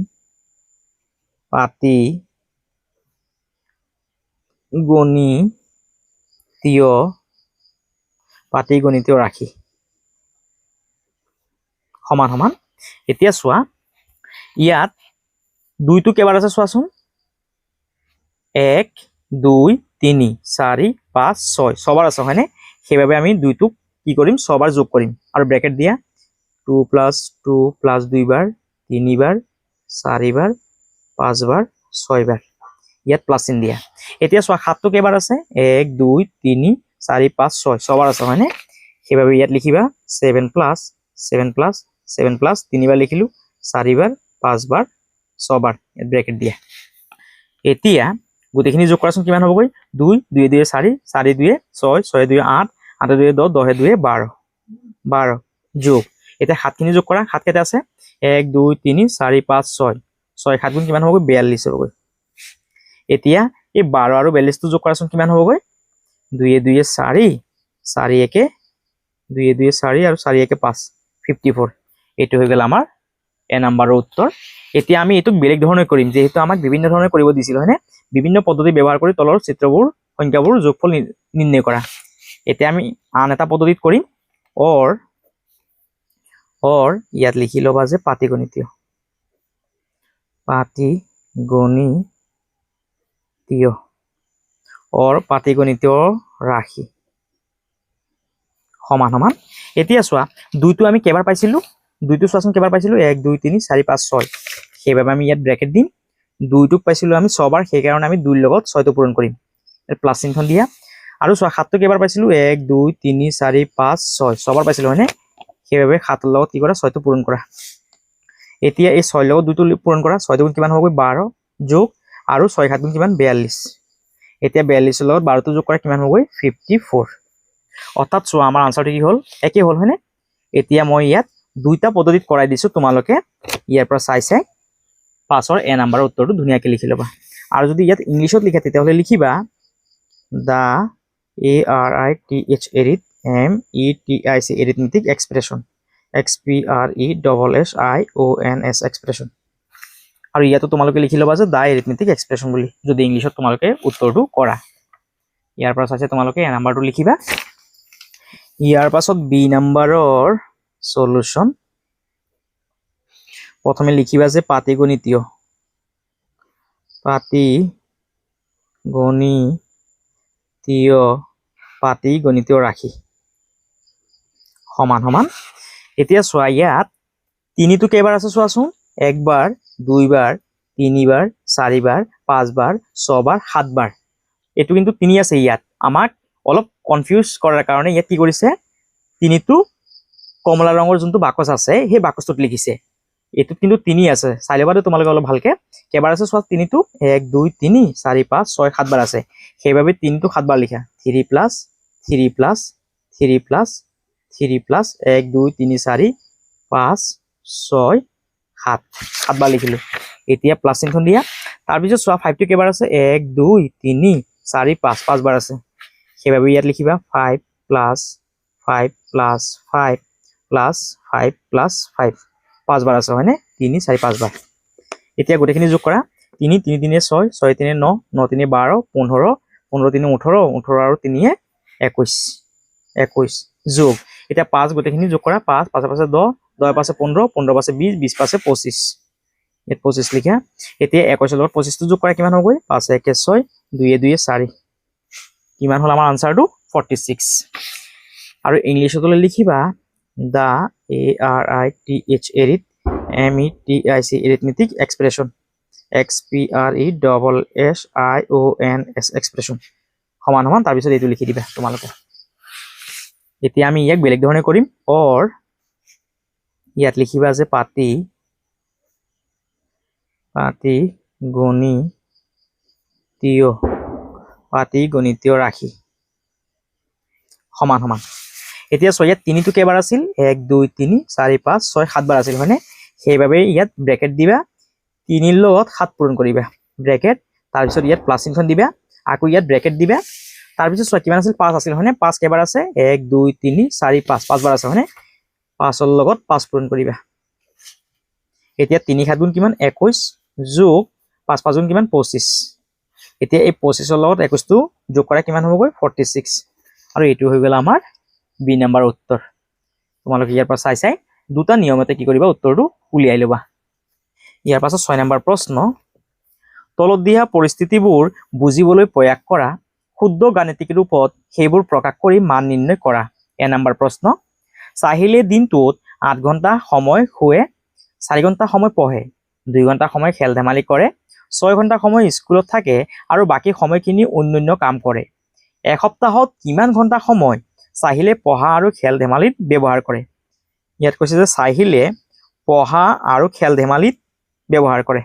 পাটিগণিতীয় ৰাশি সমান সমান। এতিয়া চোৱা ইয়াত 2টো কেইবাৰ আছে চোৱাচোন, 1 2 3 4 5 6 ছবাৰ আছে, হয়নে? সেইবাবে আমি 2টোক কি কৰিম, 6 বাৰ যোগ কৰিম আৰু ব্ৰেকেট দিয়া 2 + 2 + 2 বাৰ 3 বাৰ 4 বাৰ 5 বাৰ 6 বাৰ, ইয়াত প্লাছ চিন দিয়া। এতিয়া চোৱা 7টো কেইবাৰ আছে, 1 2 3 4 5 6 ছবাৰ আছে, হয়নে? সেইবাবে ইয়াত লিখিবা 7 + 7 + 7 + 3 বাৰ লিখিলো, 4 বাৰ 5 বাৰ 6 বাৰ, ইয়াত ব্ৰেকেট দিয়া। এতিয়া গোটেইখিনি যোগ কৰাচোন কিমান হ'বগৈ, 2 2 2 4 4 2 6 6 2 8 8 2 10 10 2 12 12 যোগ। এতিয়া 7খিনি যোগ কৰা। 7 কেইটা আছে, 1 2 3 4 5 6 6 7 গুণ কিমান হ'বগৈ, 42 হ'বগৈ। এতিয়া এই 12 আৰু 42টো যোগ কৰাচোন কিমান হ'বগৈ, 2 2 4 4 1 2 2 4 আৰু 4 1 5 54। এইটো হৈ গ'ল আমাৰ এ নাম্বাৰৰ উত্তৰ। এতিয়া আমি এইটোক বেলেগ ধৰণে কৰিম, যেহেতু আমাক বিভিন্ন ধৰণে কৰিব দিছিল, হয়নে? বিভিন্ন পদ্ধতি ব্যৱহাৰ কৰি তলৰ চিত্ৰবোৰ সংখ্যাবোৰ যোগফল নিৰ্ণয় কৰা। এতিয়া আমি আন এটা পদ্ধতিত কৰিম, অৰ ইয়াত লিখি ল'বা যে পাটিগণিতীয় গণিতীয় অৰ পাটিগণিতীয় ৰাশি সমান সমান। এতিয়া চোৱা দুইটো আমি কেইবাৰ পাইছিলো, দুইটো চোৱাচোন কেইবাৰ পাইছিলো 1 2 3 4 5 6, সেইবাবে আমি ইয়াত ব্ৰেকেট দিম। দুইটোক পাইছিলো আমি 6 বাৰ, সেইকাৰণে আমি 2 লগত 6টো পূৰণ কৰিম, প্লাছ চিহ্ন দিয়া। আৰু চোৱা 7টো কেইবাৰ পাইছিলো 1 2 3 4 5 6, 6 বাৰ পাইছিলো হয়নে, সেইবাবে 7ৰ লগত কি কৰা 6টো পূৰণ কৰা। এতিয়া এই 6 লগত 2টো পূৰণ কৰা, 6 দুগুণ কিমান হ'বগৈ 12 যোগ আৰু 6 7 গুণ কিমান 42, এতিয়া 42ৰ লগত 12টো যোগ কৰা কিমান হ'বগৈ 54। অৰ্থাৎ চোৱা আমাৰ আনসাৰটো কি হ'ল, একেই হ'ল হয়নে। এতিয়া মই ইয়াত দুইটা পদ্ধতিত কৰাই দিছো, তোমালোকে ইয়াৰ পৰা চাই চাই 5ৰ এ নাম্বাৰৰ উত্তৰটো ধুনীয়াকৈ লিখি ল'বা। আৰু যদি ইয়াত ইংলিছত লিখা তেতিয়াহ'লে লিখিবা দা ARITH METIC arithmetic expression EXPRESSIONS expression. আৰু ইয়াতো তোমালোকে লিখি ল'বা যে দা এৰিথমেটিক এক্সপ্ৰেছন বুলি, যদি ইংলিছত তোমালোকে উত্তৰটো কৰা। ইয়াৰ পৰা চাইছে তোমালোকে এ নাম্বাৰটো লিখিবা। ইয়াৰ পাছত বি নাম্বাৰৰ সলিউশন, প্ৰথমে লিখিবা যে পাটিগণিতীয় ৰাশি সমান সমান। এতিয়া চোৱা ইয়াত তিনিটো কেইবাৰ আছে চোৱাচোন, 1 বাৰ 2 বাৰ 3 বাৰ 4 বাৰ 5 বাৰ 6 বাৰ 7 বাৰ, এইটো কিন্তু 3 আছে। ইয়াত আমাক অলপ কনফিউজ কৰাৰ কাৰণে ইয়াত কি কৰিছে, তিনিটো কমলা ৰঙৰ যোনটো বাকচ আছে সেই বাকচটোত লিখিছে, এইটোত কিন্তু 3 আছে। চাই ল'বা তোমালোকে অলপ ভালকে, কেইবাৰ আছে চোৱা তিনিটো 1 2 3 4 5 6 7 বাৰ আছে, সেইবাবে 3টো 7 বাৰ লিখা, 3 প্লাছ 3 প্লাছ 3 প্লাছ 3 প্লাছ 1 2 3 4 5 6 7, 7 বাৰ লিখিলো। এতিয়া প্লাছ চিহ্ন দিয়া। তাৰপিছত চোৱা 5টো কেইবাৰ আছে 1 2 3 4 5, 5 বাৰ আছে, সেইবাবে ইয়াত লিখিবা 5 প্লাছ 5 প্লাছ 5 প্লাছ 5 প্লাছ 5, 5 বাৰ আছে হয়নে, 3 4 5 বাৰ। এতিয়া গোটেইখিনি যোগ কৰা, 3 3 3 6 6 3 9 9 3 12 15 15 3 18 18 আৰু 3 21 21 যোগ, এতিয়া 5 গোটেইখিনি যোগ কৰা, 5 5 5 10 10 5 15 15 5 20 20 5 25, ইয়াত 25 লিখা। এতিয়া 21ৰ লগত 25টো যোগ কৰা কিমান হ'বগৈ 5 1 6 2 2 4, কিমান হ'ল আমাৰ আনসাৰটো 46। আৰু ইংলিছলৈ লিখিবা দা ARITH arithmetic expression EXPRESSIONS expression সমান সমান। তাৰপিছত এইটো লিখি দিবা তোমালোকে। এতিয়া আমি ইয়াক বেলেগ ধৰণে কৰিম, অৰ ইয়াত লিখিবা যে পাটিগণিতীয় ৰাশি সমান সমান। এতিয়া চোৱা ইয়াত তিনিটো কেইবাৰ আছিল 1 2 3 4 5 6 7 বাৰ আছিল হয়নে, সেইবাবে ইয়াত ব্ৰেকেট দিবা, 3ৰ লগত 7 পূৰণ কৰিবা ব্ৰেকেট, তাৰপিছত ইয়াত প্লাছ চিহ্ন দিবা, আকৌ ইয়াত ব্ৰেকেট দিবা। তাৰপিছত চোৱা কিমান আছিল 5 আছিল হয়নে, 5 কেইবাৰ আছে 1 2 3 4 5, 5 বাৰ আছে হয়নে, 5ৰ লগত 5 পূৰণ কৰিবা। এতিয়া 3 7 গুণ কিমান 21 যোগ 5 5 গুণ কিমান 25, এতিয়া এই 25ৰ লগত 21টো যোগ কৰা কিমান হ'বগৈ 46, আৰু এইটো হৈ গ'ল আমাৰ বি নাম্বাৰ উত্তৰ। তোমালোকে ইয়াৰ পৰা চাই চাই দুটা নিয়মতে কি কৰিবা উত্তৰটো উলিয়াই ল'বা। ইয়াৰ পাছত 6 নম্বৰ প্ৰশ্ন, তলত দিয়া পৰিস্থিতিবোৰ বুজিবলৈ প্ৰয়াস কৰা, শুদ্ধ গাণিতিক ৰূপত সেইবোৰ প্ৰকাশ কৰি মান নিৰ্ণয় কৰা। এ নম্বৰ প্ৰশ্ন, চাহিলে দিনটোত 8 ঘণ্টা সময় শুৱে, 4 ঘণ্টা সময় পঢ়ে, 2 ঘণ্টা সময় খেল ধেমালি কৰে, 6 ঘণ্টা সময় স্কুলত থাকে আৰু বাকী সময়খিনি অন্যান্য কাম কৰে। এসপ্তাহত কিমান ঘণ্টা সময় চাহিলে পঢ়া আৰু খেল ধেমালিত ব্যৱহাৰ কৰে। ইয়াত কৈছে যে চাহিলে পঢ়া আৰু খেল ধেমালিত ব্যৱহাৰ কৰে।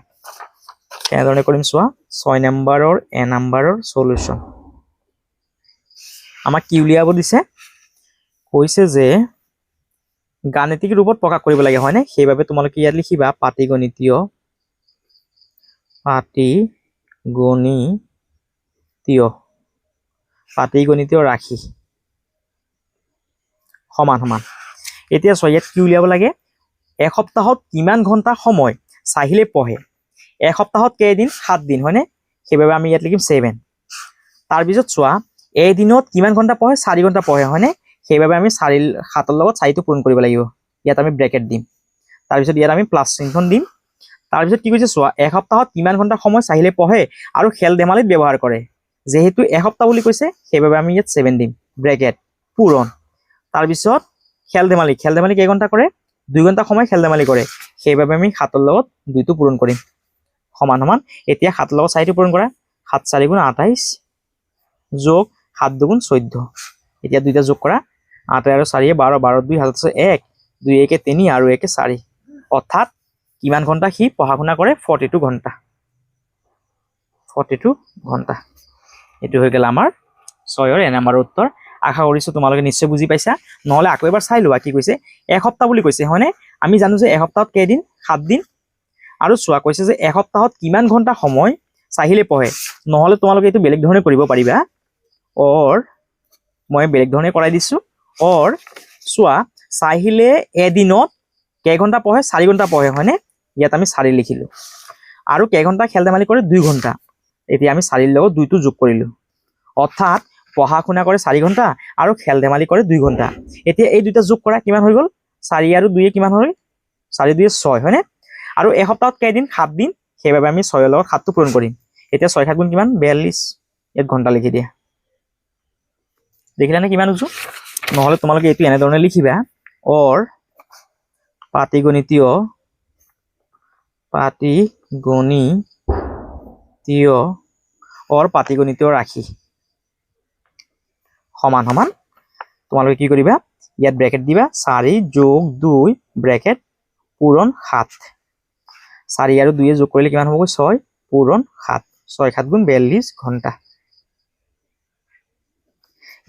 কেনেধৰণে কৰিম চোৱা, 6 নম্বৰৰ এ নম্বৰৰ সলিউশন। আমাক কি উলিয়াব দিছে, কৈছে যে গাণিতিক ৰূপত প্ৰকাশ কৰিব লাগে হয়নে, সেইবাবে তোমালোকে ইয়াত লিখিবা পাটিগণিতীয় ৰাশি সমান সমান। এতিয়া চোৱা ইয়াত কি উলিয়াব লাগে, এসপ্তাহত কিমান ঘণ্টা সময় চাহিলে পঢ়ে, এসপ্তাহত কেইদিন 7 দিন হয়নে, সেইবাবে আমি ইয়াত লিখিম 7। তাৰপিছত চোৱা এদিনত কিমান ঘণ্টা পঢ়ে 4 ঘণ্টা পঢ়ে হয়নে, সেইবাবে আমি 7ৰ লগত 4টো পূৰণ কৰিব লাগিব, ইয়াত আমি ব্ৰেকেট দিম, তাৰপিছত ইয়াত আমি প্লাছ চিহ্ন দিম। তাৰপিছত কি কৈছে চোৱা, এসপ্তাহত কিমান ঘণ্টা সময় চাহিলে পঢ়ে আৰু খেল ধেমালিত ব্যৱহাৰ কৰে। যেহেতু এসপ্তাহ বুলি কৈছে সেইবাবে আমি ইয়াত 7 দিম, ব্ৰেকেট পূৰণ। তাৰপিছত খেল ধেমালি কেই ঘণ্টা কৰে, 2 ঘণ্টা সময় খেল ধেমালি কৰে, সেইবাবে আমি 7ৰ লগত 2টো পূৰণ কৰিম, সমান সমান। এতিয়া 7ৰ লগত 4টো পূৰণ কৰা, 7 4 গুণ 28 যোগ 7 2 গুণ 14। এতিয়া দুইটা যোগ কৰা, 8 আৰু 4 12, 12 2 7 1, 2 1 3 আৰু 1 4। অৰ্থাৎ কিমান ঘণ্টা সি পঢ়া শুনা কৰে, 42 ঘণ্টা, 42 ঘণ্টা। এইটো হৈ গ'ল আমাৰ 6ৰ এ নম্বৰৰ উত্তৰ। আশা কৰিছোঁ তোমালোকে নিশ্চয় বুজি পাইছা। নহ'লে আকৌ এবাৰ চাই লোৱা, কি কৈছে এসপ্তাহ বুলি কৈছে হয়নে। আমি জানো যে এসপ্তাহত কেইদিন, 7 দিন। আৰু চোৱা কৈছে যে এসপ্তাহত কিমান ঘণ্টা সময় চাহিলে পঢ়ে। নহ'লে তোমালোকে এইটো বেলেগ ধৰণে কৰিব পাৰিবা, মই বেলেগ ধৰণে কৰাই দিছোঁ। চোৱা, চাহিলে এদিনত কেইঘণ্টা পঢ়ে, 4 ঘণ্টা পঢ়ে হয়নে। ইয়াত আমি 4 লিখিলোঁ। আৰু কেইঘণ্টা খেল ধেমালি কৰে, 2 ঘণ্টা। এতিয়া আমি 4ৰ লগত 2টো যোগ কৰিলোঁ। অৰ্থাৎ পঢ়া শুনা কৰে 4 ঘণ্টা আৰু খেল ধেমালি কৰে 2 ঘণ্টা। এতিয়া এই দুটা যোগ কৰা, কিমান হৈ গ'ল, 4 আৰু 2 কিমান হ'ল, 4 2 6 হয়নে। আৰু এসপ্তাহত কেইদিন, 7 দিন, সেইবাবে আমি 6ৰ লগত 7টো পূৰণ কৰিম। এতিয়া 6 7 গুণ কিমান, 42। ইয়াত ঘণ্টা লিখি দিয়া, দেখিলানে কিমান উজু। নহ'লে তোমালোকে এইটো এনেধৰণে লিখিবা, পাটিগণিতীয় ৰাশি সমান সমান। তোমালোকে কি কৰিবা, ইয়াত ব্ৰেকেট দিবা, 4 যোগ 2 ব্ৰেকেট পূৰণ 7। 4 আৰু 2 যোগ কৰিলে কিমান হ'ব, 6 পূৰণ 7। 6 7 গুণ 42 ঘণ্টা।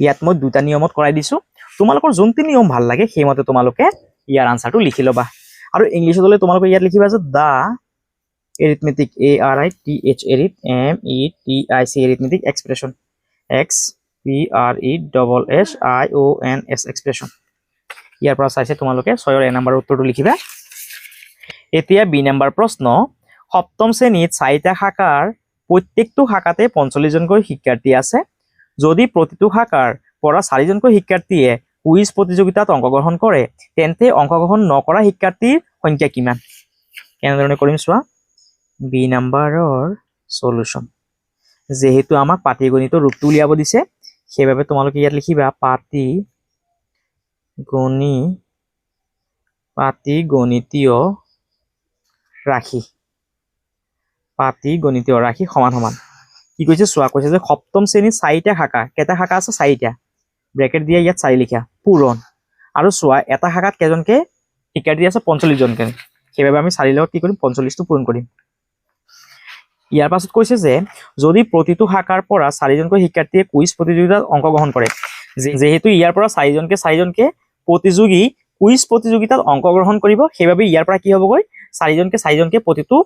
ইয়াত মই 2টা নিয়মত কৰাই দিছোঁ। তোমালোকৰ যোনটো নিয়ম ভাল লাগে সেইমতে তোমালোকে ইয়াৰ আনসাৰটো লিখি ল'বা। আৰু ইংলিছত হ'লে তোমালোকে ইয়াত লিখিবা যে the arithmetic, ARITH METIC arithmetic expression, EXPRESSIONS expression. ইয়াৰ পৰা চাইছে তোমালোকে 6ৰ এ নম্বৰৰ উত্তৰটো লিখিবা। এতিয়া বি নম্বৰ প্ৰশ্ন, সপ্তম শ্ৰেণীত 4টা শাখাৰ প্ৰত্যেকটো শাখাতে 45জনকৈ শিক্ষাৰ্থী আছে। যদি প্ৰতিটো শাখাৰ পৰা 4জনকৈ শিক্ষাৰ্থীয়ে কুইজ প্ৰতিযোগিতাত অংশগ্ৰহণ কৰে, তেন্তে অংশগ্ৰহণ নকৰা শিক্ষাৰ্থীৰ সংখ্যা কিমান। কেনেধৰণে কৰিম চোৱা, বি নম্বৰৰ সলিউশন। যেহেতু আমাক পাটিগণিতৰ ৰূপটো উলিয়াব দিছে, সেইবাবে তোমালোকে ইয়াত লিখিবা পাটিগণিতীয় ৰাশি সমান সমান। কি কৈছে চোৱা, কৈছে যে সপ্তম শ্ৰেণীত 4টা শাখা, কেইটা শাখা আছে, 4টা, ব্ৰেকেট দিয়ে ইয়াত 4 লিখা, পূৰণ। আৰু চোৱা, এটা শাখাত কেইজনকে শিক্ষাৰ্থী আছে, 45জনকে, সেইবাবে আমি 4ৰ লগত কি কৰিম, 45টো পূৰণ কৰিম। ইয়াৰ পাছত কৈছে যে যদি প্ৰতিটো শাখাৰ পৰা 4জনকৈ শিক্ষাৰ্থীয়ে কুইজ প্ৰতিযোগিতাত অংশগ্ৰহণ কৰে, যেহেতু ইয়াৰ পৰা 4জনকে প্ৰতিযোগী কুইজ প্ৰতিযোগিতাত অংশগ্ৰহণ কৰিব, সেইবাবে ইয়াৰ পৰা কি হ'বগৈ, 4জনকে প্ৰতিটো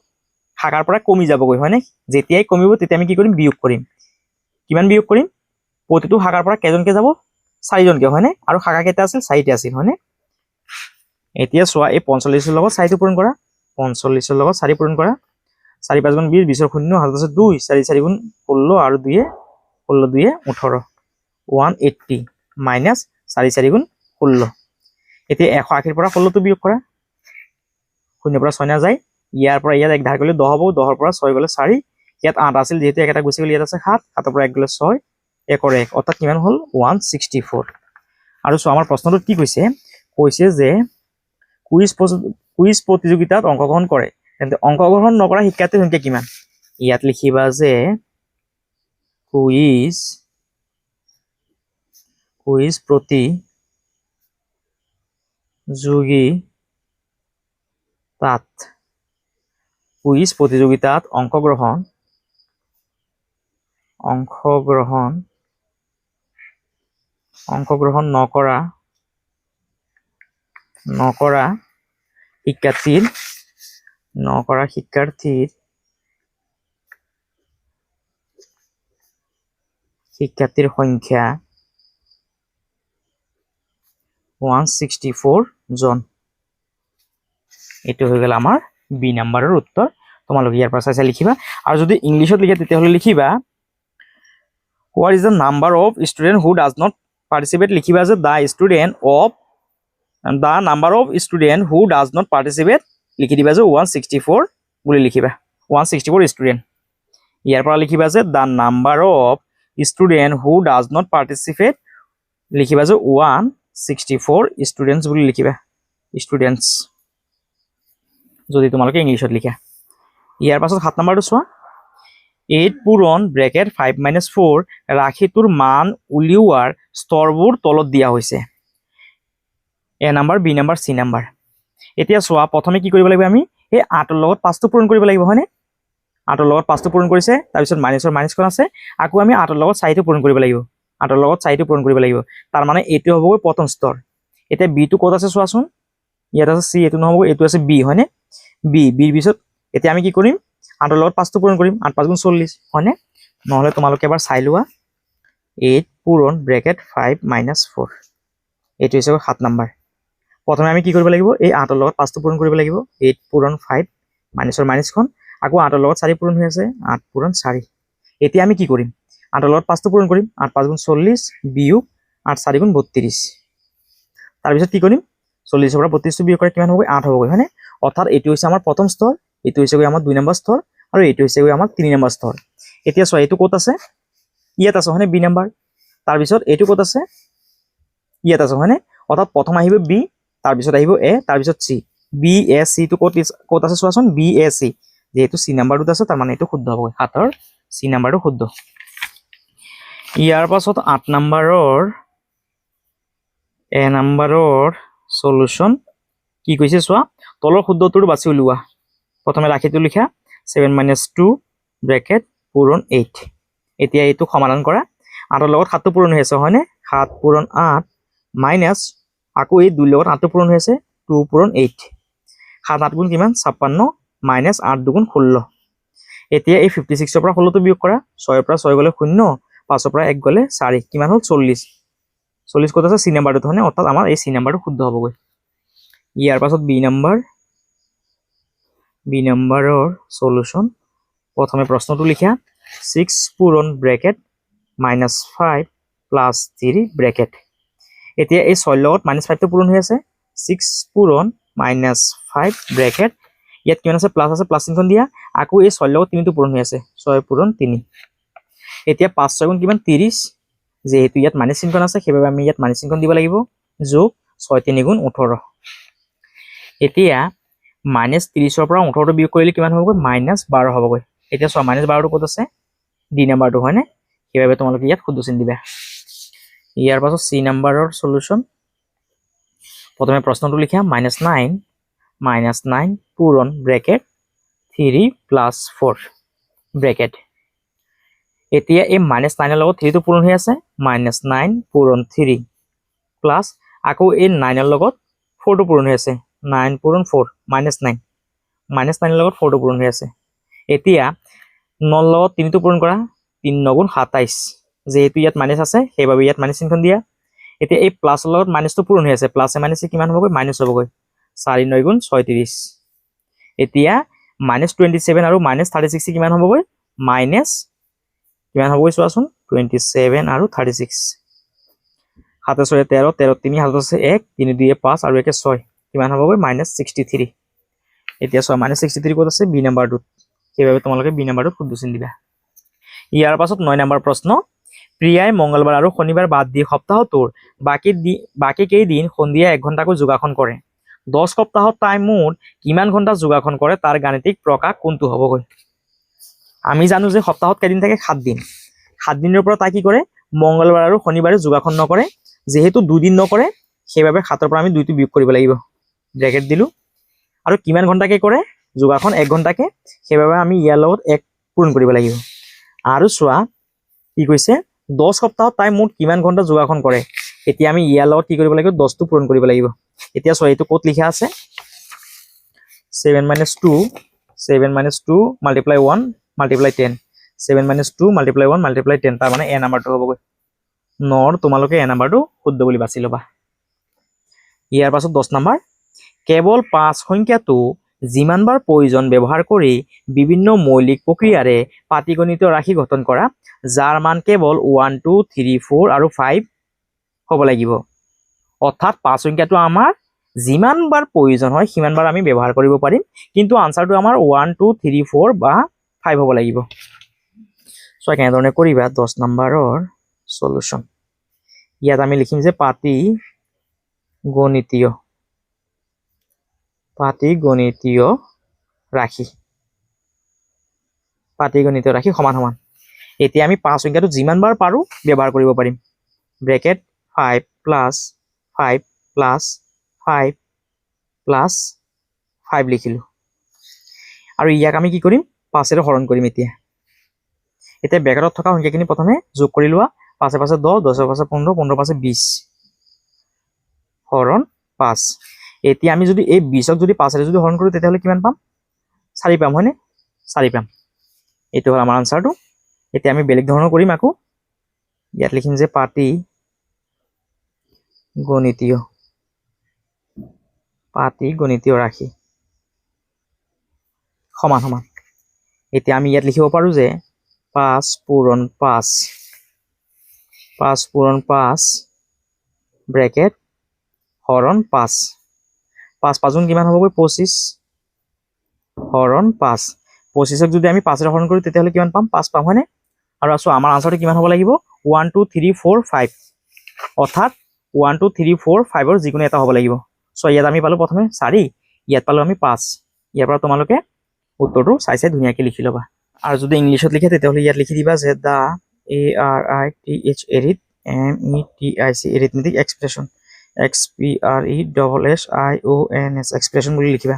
শাখাৰ পৰা কমি যাবগৈ হয়নে। যেতিয়াই কমিব তেতিয়া আমি কি কৰিম, বিয়োগ কৰিম। কিমান বিয়োগ কৰিম, প্ৰতিটো শাখাৰ পৰা কেইজনকে যাব, 4জনকে হয়নে। আৰু শাখা কেইটা আছিল, 4টা আছিল হয়নে। এতিয়া চোৱা, এই 45ৰ লগত 4টো পূৰণ কৰা, 45ৰ লগত 4 পূৰণ কৰা, 4 5 গুণ 20, 20ৰ শূন্য, 7 আছে 2, 4 4 গুণ 16 আৰু 2 16 2 18, 180 মাইনাছ 4 4 গুণ 16। এতিয়া 180ৰ পৰা 16টো বিয়োগ কৰা, 0ৰ পৰা 6 নাযায়, ইয়াৰ পৰা ইয়াত 1 ধাৰ কৰিলে 10 হ'ব, 10ৰ পৰা 6 গ'লে 4, ইয়াত 8 আছিল যিহেতু 1 এটা গুচি গ'ল, ইয়াত আছে 7, 7ৰ পৰা 1 গ'লে 6, 1ৰ 1, অৰ্থাৎ কিমান হ'ল, 164। আৰু চোৱা, আমাৰ প্ৰশ্নটোত কি কৈছে যে কুইজ প্ৰতিযোগিতাত অংশগ্ৰহণ কৰে, তেন্তে অংশগ্ৰহণ নকৰা শিক্ষাৰ্থীৰ সংখ্যা কিমান। ইয়াত লিখিবা যে কুইজ প্ৰতিযোগিতাত অংশগ্ৰহণ নকৰা শিক্ষাৰ্থীৰ সংখ্যা 164 জন। এইটো হৈ গ'ল আমাৰ বি নম্বৰৰ উত্তৰ। তোমালোকে ইয়াৰ পৰা চাই লিখিবা। আৰু যদি ইংলিছত লিখে তেতিয়াহ'লে লিখিবা what is the number of student who does not participate. লিখিবা যে the number of student who does not participate, লিখি দিবা যে 164 বুলি লিখিবা 164 ষ্টুডেণ্ট ইয়াৰ পৰা লিখিবা যে the number of student who does not participate লিখিবা যে 164 ষ্টুডেণ্টছ বুলি লিখিবা ষ্টুডেণ্টছ যদি তোমালোকে ইংলিছত লিখা ইয়াৰ পাছত 7 নম্বৰটো চোৱা 8 পূৰণ ব্ৰেকেট 5 - 4 ৰাশিটোৰ মান উলিওৱাৰ স্তৰবোৰ তলত দিয়া হৈছে A number B number C number এতিয়া চোৱা প্ৰথমে কি কৰিব লাগিব আমি এই 8ৰ লগত 5টো পূৰণ কৰিব লাগিব হয়নে 8ৰ লগত 5টো পূৰণ কৰিছে তাৰপিছত মাইনাছৰ মাইনাছখন আছে আকৌ আমি 8ৰ লগত 4টো পূৰণ কৰিব লাগিব 8ৰ লগত 4টো পূৰণ কৰিব লাগিব তাৰ মানে এইটো হ'বগৈ প্ৰথম স্তৰ এতিয়া বি টো ক'ত আছে চোৱাচোন ইয়াত আছে চি এইটো নহ'ব এইটো আছে বি হয়নে বিৰ পিছত এতিয়া আমি কি কৰিম 8ৰ লগত 5টো পূৰণ কৰিম 8 × 5 = 40 হয়নে নহ'লে তোমালোকে এবাৰ চাই লোৱা 8 পূৰণ ব্ৰেকেট 5 - 4 এইটো হৈছে 7 নম্বৰ প্ৰথমে আমি কি কৰিব লাগিব এই 8ৰ লগত 5টো পূৰণ কৰিব লাগিব 8 পূৰণ 5 মাইনাছৰ মাইনাছখন আকৌ 8ৰ লগত 4 পূৰণ হৈ আছে 8 পূৰণ 4 এতিয়া আমি কি কৰিম 8ৰ লগত 5টো পূৰণ কৰিম 8 × 5 = 40 বিয়োগ 8 × 4 = 32 তাৰপিছত কি কৰিম 40ৰ পৰা 32টো বিয়োগ কৰে কিমান হ'ব 8 হ'বগৈ হয়নে অৰ্থাৎ এইটো হৈছে আমাৰ প্ৰথম স্তৰ এইটো হৈছে আমাৰ 2 নম্বৰ স্তৰ আৰু এইটো হৈছে আমাৰ 3 নম্বৰ স্তৰ এতিয়া চোৱা এইটো ক'ত আছে ইয়াত আছে হয়নে বি নম্বৰ তাৰপিছত এইটো ক'ত আছে ইয়াত আছে হয়নে অৰ্থাৎ প্ৰথম আহিব বি তাৰপিছত আহিব এ তাৰপিছত চি বি এ চি টো ক'ত আছে চোৱাচোন বি এ চি যেহেতু চি নাম্বাৰটোত আছে তাৰ মানে এইটো শুদ্ধ হ'ব 7ৰ চি নাম্বাৰটো শুদ্ধ ইয়াৰ পাছত 8 নম্বৰৰ এ নম্বৰৰ সলিউশন কি কৈছে চোৱা তলৰ শুদ্ধটোৰ বাছি উলিওৱা প্ৰথমে ৰাশিটো লিখা 7 - 2 ব্ৰেকেট পূৰণ 8 এতিয়া এইটো সমাধান কৰা 8ৰ লগত 7টো পূৰণ হৈ আছে হয়নে 7 পূৰণ 8 মাইনাছ আকৌ এই 2 লগত 8টো পূৰণ হৈ আছে 2 পূৰণ 8 7 8 গুণ কিমান 56 মাইনাছ 8 2 গুণ 16 এতিয়া এই 56ৰ পৰা 16টো বিয়োগ কৰা 6ৰ পৰা 6 গ'লে 0 5ৰ পৰা 1 গ'লে 4 কিমান হ'ল 40 40 ক'ত আছে চি নাম্বাৰটোত হয়নে অৰ্থাৎ আমাৰ এই চি নাম্বাৰটো শুদ্ধ হ'বগৈ ইয়াৰ পাছত বি নম্বৰৰ সলিউশন প্ৰথমে প্ৰশ্নটো লিখা 6 পূৰণ ব্ৰেকেট -5 + 3 ব্ৰেকেট এতিয়া এই 6 লগত -5টো পূৰণ হৈ আছে 6 পূৰণ -5 ব্ৰেকেট ইয়াত কিমান আছে প্লাস আছে প্লাস চিহ্ন দিয়া আকৌ এই 6 লগত 3টো পূৰণ হৈ আছে 6 পূৰণ 3 এতিয়া 5 6 গুণ কিমান 30 যেহেতু ইয়াত মাইনাস চিহ্ন আছে সেইবাবে আমি ইয়াত মাইনাস চিহ্ন দিব লাগিব যোগ 6 3 গুণ 18 এতিয়া -30ৰ পৰা 18টো বিয়োগ কৰিলে কিমান হ'বগৈ -12 হ'বগৈ এতিয়া চোৱা -12টো ক'ত আছে ডি নাম্বাৰটো হয়নে সেইবাবে তোমালোকে ইয়াত শুদ্ধ চিন দিবা ইয়াৰ পাছত চি নাম্বাৰৰ সলিউশন প্ৰথমে প্ৰশ্নটো লিখা -9 পূৰণ ব্ৰেকেট 3 + 4 ব্ৰেকেট এতিয়া এই -9ৰ লগত 3টো পূৰণ হৈ আছে -9 পূৰণ 3 প্লাস আকৌ এই 9ৰ লগত 4টো পূৰণ হৈ আছে 9 পূৰণ 4 -9 -9ৰ লগত 4টো পূৰণ হৈ আছে এতিয়া 9ৰ লগত 3টো পূৰণ কৰা 3 9 গুণ 27 যেহেতু ইয়াত মাইনাস আছে সেইবাবে ইয়াত মাইনাস চিহ্ন দিয়া এতিয়া এই প্লাসৰ লগত মাইনাসটো পূৰণ হৈ আছে প্লাসে মাইনাসে কিমান হ'বগৈ মাইনাস হ'বগৈ 4 9 গুণ 36 এতিয়া -27 আৰু -36 কিমান হ'বগৈ মাইনাস কিমান হ'বগৈ চোৱাচোন 27 আৰু 36 7 6 13 13 3 7 আছে 1 3 2 5 আৰু 1 6 কিমান হ'বগৈ -63 এতিয়া চোৱা -63 ক'ত আছে বি নাম্বাৰটোত সেইবাবে তোমালোকে বি নাম্বাৰটোত শুদ্ধ চিন দিবা ইয়াৰ পাছত 9 নম্বৰ প্ৰশ্ন প্ৰিয়াই মঙ্গলবাৰ আৰু শনিবাৰ বাদ দি সপ্তাহটোৰ বাকি কেইদিন সন্ধিয়া 1 ঘণ্টাকৈ যোগাসন কৰে 10 সপ্তাহত তাই মুঠ কিমান ঘণ্টা যোগাসন কৰে তাৰ গাণিতিক প্ৰকাশ কোনটো হ'বগৈ আমি জানো যে সপ্তাহত কেইদিন থাকে 7 দিন 7 দিনৰ পৰা তাই কি কৰে মঙ্গলবাৰ আৰু শনিবাৰে যোগাসন নকৰে যেহেতু 2 দিন নকৰে সেইবাবে 7ৰ পৰা আমি 2টো বিয়োগ কৰিব লাগিব ব্ৰেকেট দিলো আৰু কিমান ঘণ্টাকে কৰে যোগাসন 1 ঘণ্টাকে সেইবাবে আমি ইয়াৰ লগত 1 পূৰণ কৰিব লাগিব আৰু চোৱা কি কৈছে 10 সপ্তাহত তাই মুঠ কিমান ঘণ্টা যোগাসন কৰে এতিয়া আমি ইয়াৰ লগত কি কৰিব লাগিব 10টো পূৰণ কৰিব লাগিব এতিয়া চোৱা এইটো ক'ত লিখা আছে 7 - 2 * 1 * 10 7 - 2 * 1 * 10 তাৰ মানে এ নাম্বাৰটো হ'বগৈ নৰ তোমালোকে এ নাম্বাৰটো শুদ্ধ বুলি বাছি ল'বা ইয়াৰ পাছত 10 নম্বৰ কেৱল 5 সংখ্যাটো যিমানবাৰ প্ৰয়োজন ব্যৱহাৰ কৰি বিভিন্ন মৌলিক প্ৰক্ৰিয়াৰে পাটিগণিত ৰাশি গঠন কৰা যাৰ মান কেৱল 1 2 3 4 আৰু 5 হ'ব লাগিব অৰ্থাৎ 5 সংখ্যাটো আমাৰ যিমানবাৰ প্ৰয়োজন হয় সিমানবাৰ আমি ব্যৱহাৰ কৰিব পাৰিম, কিন্তু আনসাৰটো আমাৰ 1 2 3 4 বা 5 হ'ব লাগিব। সো কেনেধৰণে কৰিবা 10 নম্বৰৰ সলিউশন। ইয়াত আমি লিখিম যে পাটিগণিতীয় ৰাশি, পাটিগণিতীয় ৰাশি সমান সমান। এতিয়া আমি 5 সংখ্যাটো যিমানবাৰ পাৰো ব্যৱহাৰ কৰিব পাৰিম। ব্ৰেকেট 5 প্লাছ 5 প্লাছ 5 প্লাছ 5 লিখিলো, আৰু ইয়াক আমি কি কৰিম 5 এৰে হৰণ কৰিম। এতিয়া ব্ৰেকেটত থকা সংখ্যাখিনি প্ৰথমে যোগ কৰি লোৱা। 5 এ 5 10, 10 এ 5 15, 15 5 20 হৰণ 5। এতিয়া আমি যদি এই 20ক যদি 5 এৰে যদি হৰণ কৰো তেতিয়াহ'লে কিমান পাম? 4 পাম, হয়নে? 4 পাম। এইটো হ'ল আমাৰ আনসাৰটো। এতিয়া আমি বেলেগ ধৰণৰ কৰিম আকৌ। ইয়াত লিখিম যে পাটিগণিতীয় ৰাশি সমান সমান। এতিয়া আমি ইয়াত লিখিব পাৰো যে 5 পূৰণ 5 ব্ৰেকেট হৰণ 5। 5 5 কিমান হ'বগৈ? 25 হৰণ 5। 25ক যদি আমি 5 এৰে হৰণ কৰো তেতিয়াহ'লে কিমান পাম? 5 পাম, হয়নে? আৰু আছো আমাৰ আনসাৰটো কিমান হ'ব লাগিব? 1 2 3 4 5, অৰ্থাৎ 1 2 3 4 5ৰ যিকোনো এটা হ'ব লাগিব। সো ইয়াত আমি পালো প্ৰথমে 4, ইয়াত পালো আমি 5। ইয়াৰ পৰা তোমালোকে উত্তৰটো চাই চাই ধুনীয়াকৈ লিখি ল'বা। আৰু যদি ইংলিছত লিখে তেতিয়াহ'লে ইয়াত লিখি দিবা যে দা ARITH arithmetic expression, EXPRESSIONS expression বুলি লিখিবা।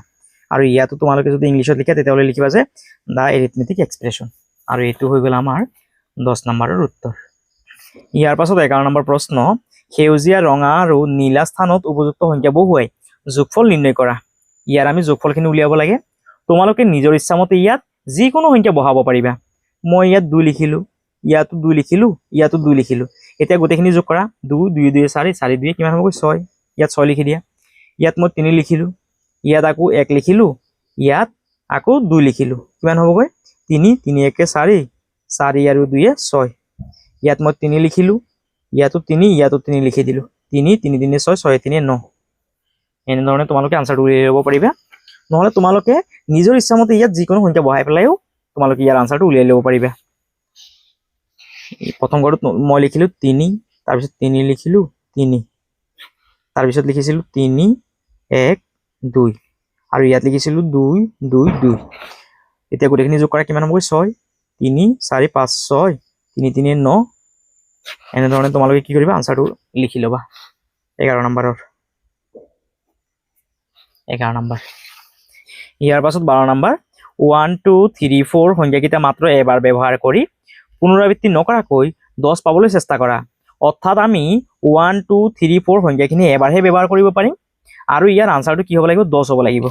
আৰু ইয়াতো তোমালোকে যদি ইংলিছত লিখে তেতিয়াহ'লে লিখিবা যে দা এৰিথমেটিক এক্সপ্ৰেছন। আৰু এইটো হৈ গ'ল আমাৰ 10 নম্বৰৰ উত্তৰ। ইয়াৰ পাছত 11 নম্বৰ প্ৰশ্ন, সেউজীয়া ৰঙা আৰু নীলা স্থানত উপযুক্ত সংখ্যা বহুৱাই যোগফল নিৰ্ণয় কৰা। ইয়াৰ আমি যোগফলখিনি উলিয়াব লাগে। তোমালোকে নিজৰ ইচ্ছামতে ইয়াত যিকোনো সংখ্যা বহাব পাৰিবা। মই ইয়াত 2 লিখিলো, ইয়াতো 2 লিখিলো, ইয়াতো 2 লিখিলো। এতিয়া গোটেইখিনি যোগ কৰা। 2 2 2 4, 4 2 কিমান হ'ব? 6। ইয়াত 6 লিখি দিয়া। ইয়াত মই 3 লিখিলো, ইয়াত আকৌ 1 লিখিলো, ইয়াত আকৌ 2 লিখিলো। কিমান হ'বগৈ? 3 3 1 4, 4 আৰু 2 6। ইয়াত মই 3 লিখিলো, ইয়াতো 3, ইয়াতো 3 লিখি দিলো। 3 3 3 6, 6 3 9। এনেধৰণে তোমালোকে আনসাৰটো উলিয়াই ল'ব পাৰিবা। নহ'লে তোমালোকে নিজৰ ইচ্ছামতে ইয়াত যিকোনো সংখ্যা বহাই পেলাইও তোমালোকে ইয়াৰ আনসাৰটো উলিয়াই ল'ব পাৰিবা। প্ৰথম ঘৰটোত মই লিখিলো 3, তাৰপিছত 3 লিখিলো 3, তাৰপিছত লিখিছিলো 3 1 2, আৰু ইয়াত লিখিছিলো 2 2 2। এতিয়া গোটেইখিনি যোগ কৰা কিমান হ'বগৈ? 6 3 4 5 6 3 3 9। এনেধৰণে তোমালোকে কি কৰিবা? আনসাৰটো লিখি ল'বা। 11 নম্বৰৰ 11 নম্বৰ। ইয়াৰ পাছত 12 নম্বৰ, 1 2 3 4 সংখ্যাকেইটা মাত্ৰ এবাৰ ব্যৱহাৰ কৰি পুনৰাবৃত্তি নকৰাকৈ 10 পাবলৈ চেষ্টা কৰা। অৰ্থাৎ আমি 1 2 3 4 সংখ্যাখিনি এবাৰহে ব্যৱহাৰ কৰিব পাৰিম, আৰু ইয়াৰ আনসাৰটো কি হ'ব লাগিব? 10 হ'ব লাগিব।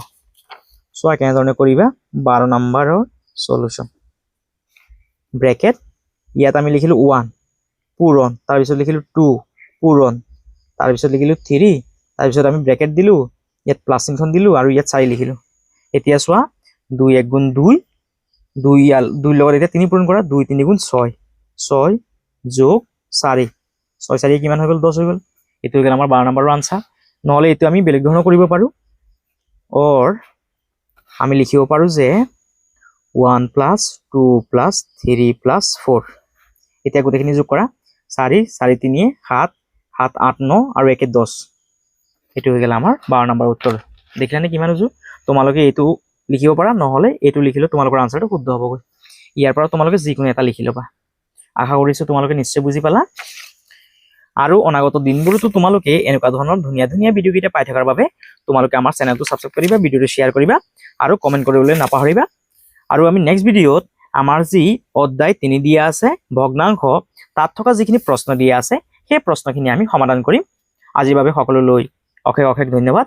চোৱা কেনেধৰণে কৰিবা। 12 নম্বৰৰ সলিউশন। ব্ৰেকেট ইয়াত আমি লিখিলো 1 পূৰণ, তাৰপিছত লিখিলো 2 পূৰণ, তাৰপিছত লিখিলো 3, তাৰপিছত আমি ব্ৰেকেট দিলো, ইয়াত প্লাছ চিহ্ন দিলো, আৰু ইয়াত 4 লিখিলো। এতিয়া চোৱা 2 1 গুণ 2, 2 লগত এতিয়া 3 পূৰণ কৰা, 2 3 গুণ 6, 6 যোগ 4, 6 4 কিমান হৈ গ'ল? 10 হৈ গ'ল। এইটো হৈ গ'ল আমাৰ 12 নম্বৰৰ আনসাৰ। নহ'লে এইটো আমি বেলেগ ধৰণৰ কৰিব পাৰো। আমি লিখিব পাৰো যে 1 + 2 + 3 + 4। এতিয়া গোটেইখিনি যোগ কৰা। 4 4 3 7, 7 8 9, আৰু 1 10। এইটো হৈ গ'ল আমাৰ 12 নম্বৰ উত্তৰ। দেখিলানে কিমান উজু? তোমালোকে এইটো লিখিব পাৰা, নহ'লে এইটো লিখিলেও তোমালোকৰ আনসাৰটো শুদ্ধ হ'বগৈ। ইয়াৰ পৰা তোমালোকে যিকোনো এটা লিখি ল'বা। আশা কৰিছো তোমালোকে নিশ্চয় বুজি পালা। আৰু অনাগত দিনবোৰতো তোমালোকে এনেকুৱা ধৰণৰ ধুনীয়া ধুনীয়া ভিডিঅ'কেইটা পাই থকাৰ বাবে তোমালোকে আমাৰ চেনেলটো ছাবস্ক্ৰাইব কৰিবা, ভিডিঅ'টো শ্বেয়াৰ কৰিবা, আৰু কমেণ্ট কৰিবলৈ নাপাহৰিবা। আৰু আমি নেক্সট ভিডিঅ'ত আমাৰ যি অধ্যায় 3 দিয়া আছে ভগ্নাংশ, তাত থকা যিখিনি প্ৰশ্ন দিয়া আছে সেই প্ৰশ্নখিনি আমি সমাধান কৰিম। আজিৰ বাবে সকলোলৈ অশেষ অশেষ ধন্যবাদ।